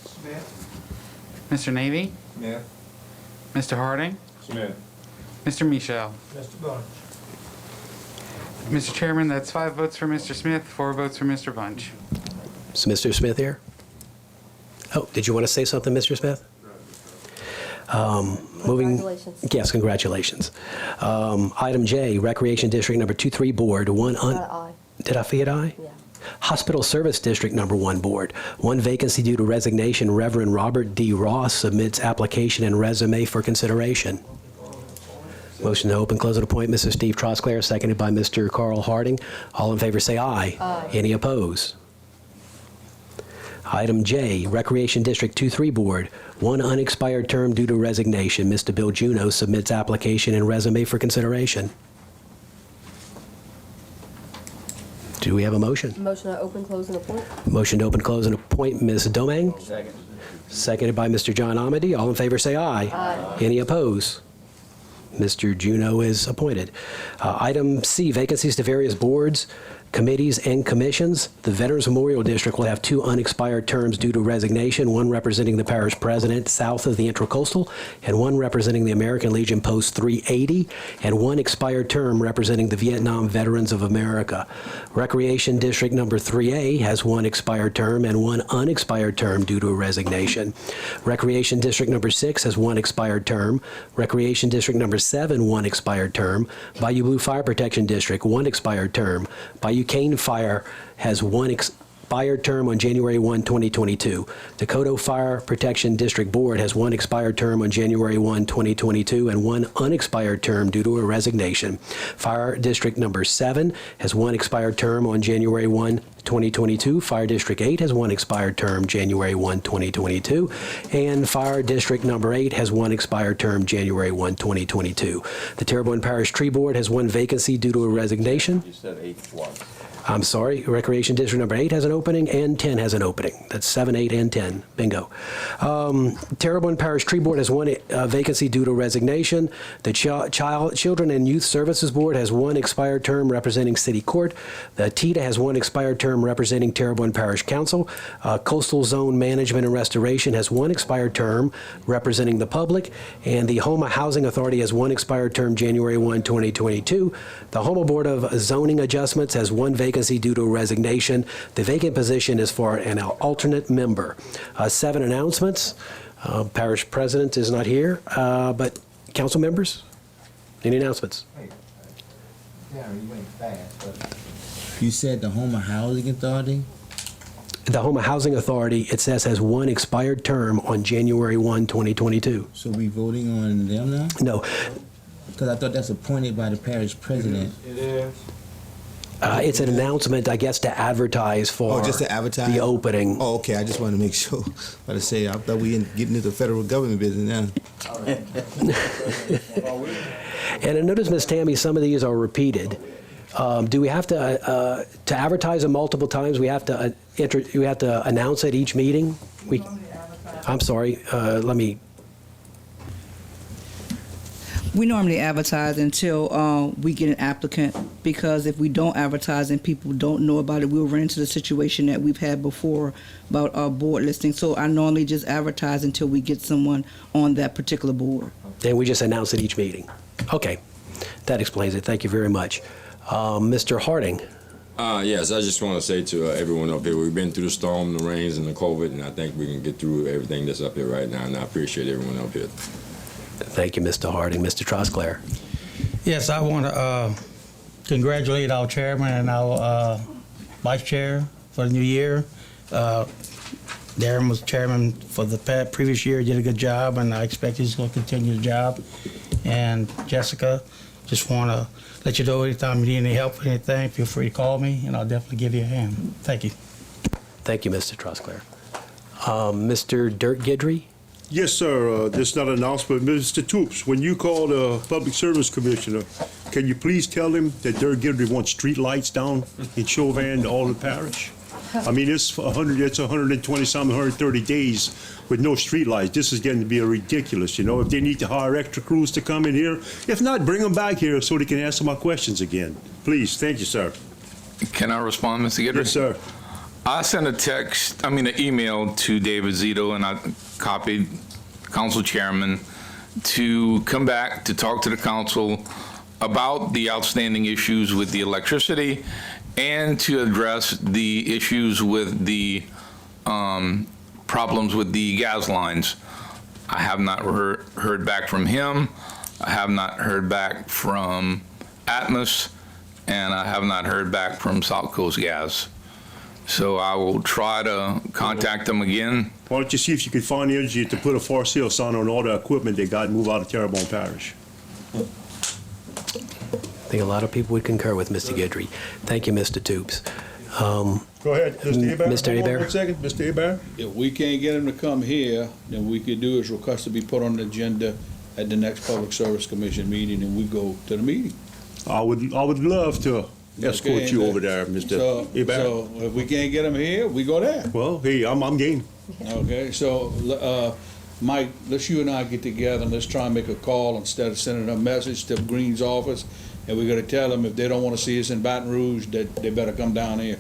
Smith. Mr. Navy? Smith. Mr. Harding? Smith. Mr. Michel? Mr. Bunch. Mr. Chairman, that's 5 votes for Mr. Smith, 4 votes for Mr. Bunch. Is Mr. Smith here? Oh, did you want to say something, Mr. Smith? Moving. Congratulations. Yes, congratulations. Item J, Recreation District Number 2-3 Board, 1 Aye. Did I forget aye? Yeah. Hospital Service District Number 1 Board, 1 vacancy due to resignation. Reverend Robert D. Ross submits application and resume for consideration. Motion to open, close, and appoint Mr. Steve Trosclair, seconded by Mr. Carl Harding. All in favor say aye. Aye. Any opposed? Item J, Recreation District 2-3 Board, one unexpired term due to resignation. Mr. Bill Juno submits application and resume for consideration. Do we have a motion? Motion to open, close, and appoint. Motion to open, close, and appoint Ms. Domingue. Second. Seconded by Mr. John Amity. All in favor say aye. Aye. Any opposed? Mr. Juno is appointed. Item C, vacancies to various boards, committees, and commissions. The Veterans Memorial District will have two unexpired terms due to resignation, one representing the parish president south of the Intracoastal, and one representing the American Legion Post 380, and one expired term representing the Vietnam Veterans of America. Recreation District number 3A has one expired term and one unexpired term due to a resignation. Recreation District number 6 has one expired term. Recreation District number 7, one expired term. Bayou Blue Fire Protection District, one expired term. Bayou Cane Fire has one expired term on January 1, 2022. Dakota Fire Protection District Board has one expired term on January 1, 2022, and one unexpired term due to a resignation. Fire District number 7 has one expired term on January 1, 2022. Fire District 8 has one expired term January 1, 2022. And Fire District number 8 has one expired term January 1, 2022. The Terrebonne Parish Tree Board has one vacancy due to a resignation. You said 8 twice. I'm sorry, Recreation District number 8 has an opening and 10 has an opening. That's 7, 8, and 10. Bingo. Terrebonne Parish Tree Board has one vacancy due to resignation. The Children and Youth Services Board has one expired term representing City Court. The TITA has one expired term representing Terrebonne Parish Council. Coastal Zone Management and Restoration has one expired term representing the public. And the Homa Housing Authority has one expired term January 1, 2022. The Homa Board of Zoning Adjustments has one vacancy due to a resignation. The vacant position is for an alternate member. 7 announcements. Parish President is not here, but council members, any announcements? You said the Homa Housing Authority? The Homa Housing Authority, it says, has one expired term on January 1, 2022. So we voting on them now? No. Because I thought that's appointed by the parish president. It is. It's an announcement, I guess, to advertise for just to advertise? the opening. Oh, okay. I just wanted to make sure. But I say, I thought we getting into the federal government business now. And I noticed, Ms. Tammy, some of these are repeated. Do we have to advertise them multiple times? We have to announce at each meeting? I'm sorry. Let me. We normally advertise until we get an applicant, because if we don't advertise and people don't know about it, we'll run into the situation that we've had before about our board listing. So I normally just advertise until we get someone on that particular board. And we just announce at each meeting. Okay. That explains it. Thank you very much. Mr. Harding. Yes, I just want to say to everyone up here, we've been through the storm, the rains, and the COVID, and I think we can get through everything that's up here right now, and I appreciate everyone up here. Thank you, Mr. Harding. Mr. Trosclair. Yes, I want to congratulate our chairman and our vice chair for the new year. Darren was chairman for the previous year, did a good job, and I expect he's going to continue the job. And Jessica, just want to let you know anytime you need any help with anything, feel free to call me, and I'll definitely give you a hand. Thank you. Thank you, Mr. Trosclair. Mr. Dirk Guidry. Yes, sir. This is not an announcement. Mr. Toops, when you call the Public Service Commissioner, can you please tell him that Dirk Guidry wants street lights down in Chauvin, all the parish? I mean, it's 120-something, 130 days with no street lights. This is getting to be ridiculous, you know. If they need to hire extra crews to come in here, if not, bring them back here so they can answer my questions again. Please, thank you, sir. Can I respond, Mr. Guidry? Yes, sir. I sent an email to David Zito, and I copied council chairman to come back to talk to the council about the outstanding issues with the electricity and to address the issues with the problems with the gas lines. I have not heard back from him. I have not heard back from Atmos, and I have not heard back from South Coast Gas. So I will try to contact them again. Why don't you see if you can find the energy to put a for sale sign on all the equipment they got and move out of Terrebonne Parish? think a lot of people would concur with Mr. Guidry. Thank you, Mr. Toops. Go ahead, Mr. Hebert. Mr. Hold on Hebert? one second, Mr. Hebert. If we can't get him to come here, then we could do is request to be put on the agenda at the next Public Service Commission meeting, and we go to the meeting. I would love to escort Okay, you and over there, Mr. So Hebert. if we can't get him here, we go there. Well, hey, I'm game. Okay, so, Mike, let's you and I get together and let's try and make a call instead of sending a message to Green's office. And we're gonna tell them if they don't wanna see us in Baton Rouge, that they better come down here.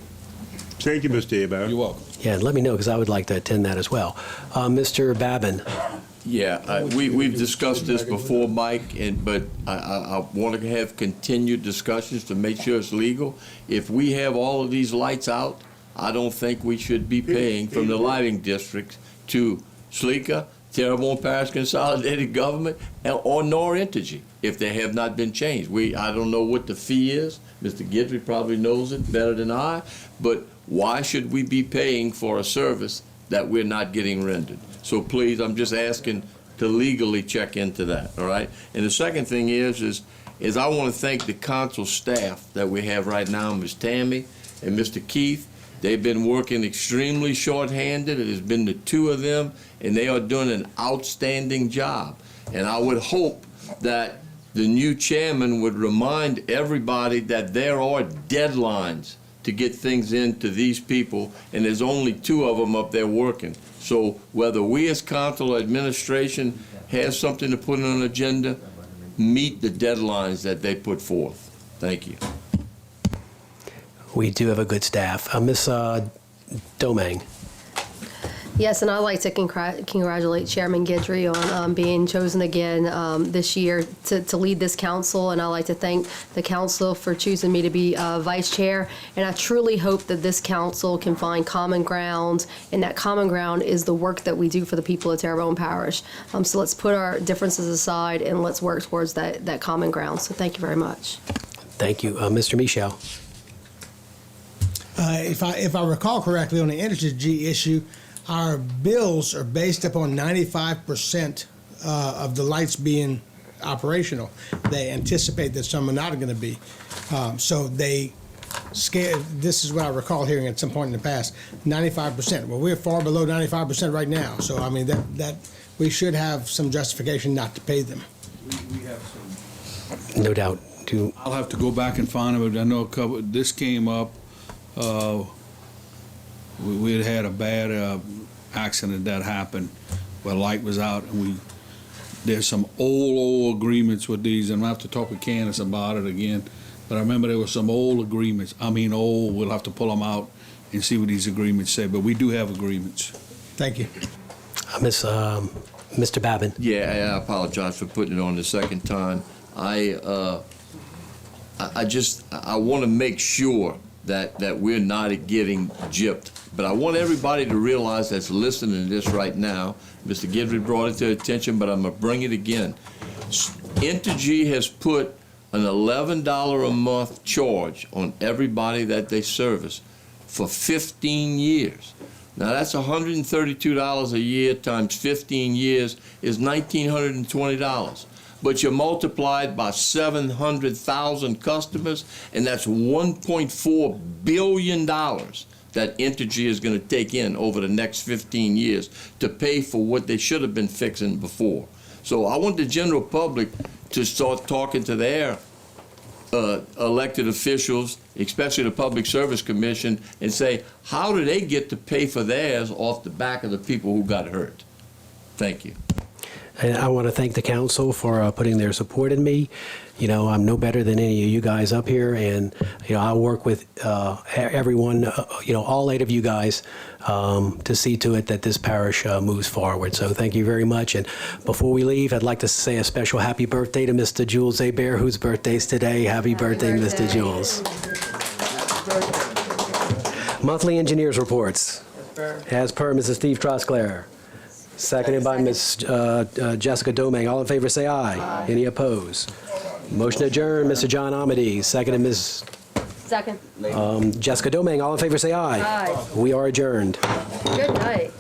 Thank you, Mr. Hebert. You're welcome. Yeah, and let me know, because I would like to attend that as well. Mr. Babin? Yeah, we've discussed this before, Mike, but I want to have continued discussions to make sure it's legal. If we have all of these lights out, I don't think we should be paying from the lighting districts to SLECA, Terrebonne Parish Consolidated Government, or nor Entergy, if they have not been changed. I don't know what the fee is. Mr. Guidry probably knows it better than I, but why should we be paying for a service that we're not getting rendered? So please, I'm just asking to legally check into that, all right? And the second thing is I want to thank the council staff that we have right now, Ms. Tammy and Mr. Keith. They've been working extremely shorthanded. It has been the two of them, and they are doing an outstanding job. And I would hope that the new chairman would remind everybody that there are deadlines to get things into these people, and there's only two of them up there working. So whether we as council or administration have something to put on an agenda, meet the deadlines that they put forth. Thank you. We do have a good staff. Ms. Domingue? Yes, and I'd like to congratulate Chairman Guidry on being chosen again this year to lead this council, and I'd like to thank the council for choosing me to be vice chair. And I truly hope that this council can find common ground, and that common ground is the work that we do for the people of Terrebonne Parish. So let's put our differences aside and let's work towards that common ground. So thank you very much. Thank you. Mr. Michel? If I recall correctly on the Entergy issue, our bills are based upon 95% of the lights being operational. They anticipate that some are not going to be. So they scale, this is what I recall hearing at some point in the past, 95%. Well, we're far below 95% right now. So, I mean, that we should have some justification not to pay them. We have some. No doubt. I'll have to go back and find them, but I know a couple, this came up, we had a bad accident that happened where light was out, and there's some old agreements with these, and I'll have to talk with Candace about it again, but I remember there were some old agreements. I mean old, we'll have to pull them out and see what these agreements say, but we do have agreements. Thank you. Mr. Babin? Yeah, I apologize for putting it on the second time. I want to make sure that we're not getting gypped. But I want everybody to realize that's listening to this right now. Mr. Guidry brought it to attention, but I'm going to bring it again. Entergy has put an $11 a month charge on everybody that they service for 15 years. Now that's $132 a year times 15 years is $1,920. But you multiply it by 700,000 customers, and that's $1.4 billion that Entergy is going to take in over the next 15 years to pay for what they should have been fixing before. So I want the general public to start talking to their elected officials, especially the Public Service Commission, and say, how do they get to pay for theirs off the back of the people who got hurt? Thank you. And I want to thank the council for putting their support in me. You know, I'm no better than any of you guys up here, and, you know, I'll work with everyone, you know, all 8 of you guys to see to it that this parish moves forward. So thank you very much. And before we leave, I'd like to say a special happy birthday to Mr. Jules Hebert, whose birthday is today. Happy birthday, Mr. Jules. Monthly engineers reports. As per Mrs. Steve Trosclair. Seconded by Ms. Jessica Domingue. All in favor say aye. Aye. Any opposed? Motion adjourned, Mr. John Amity. Seconded Ms. Second. Jessica Domingue. All in favor say aye. Aye. We are adjourned. Good night.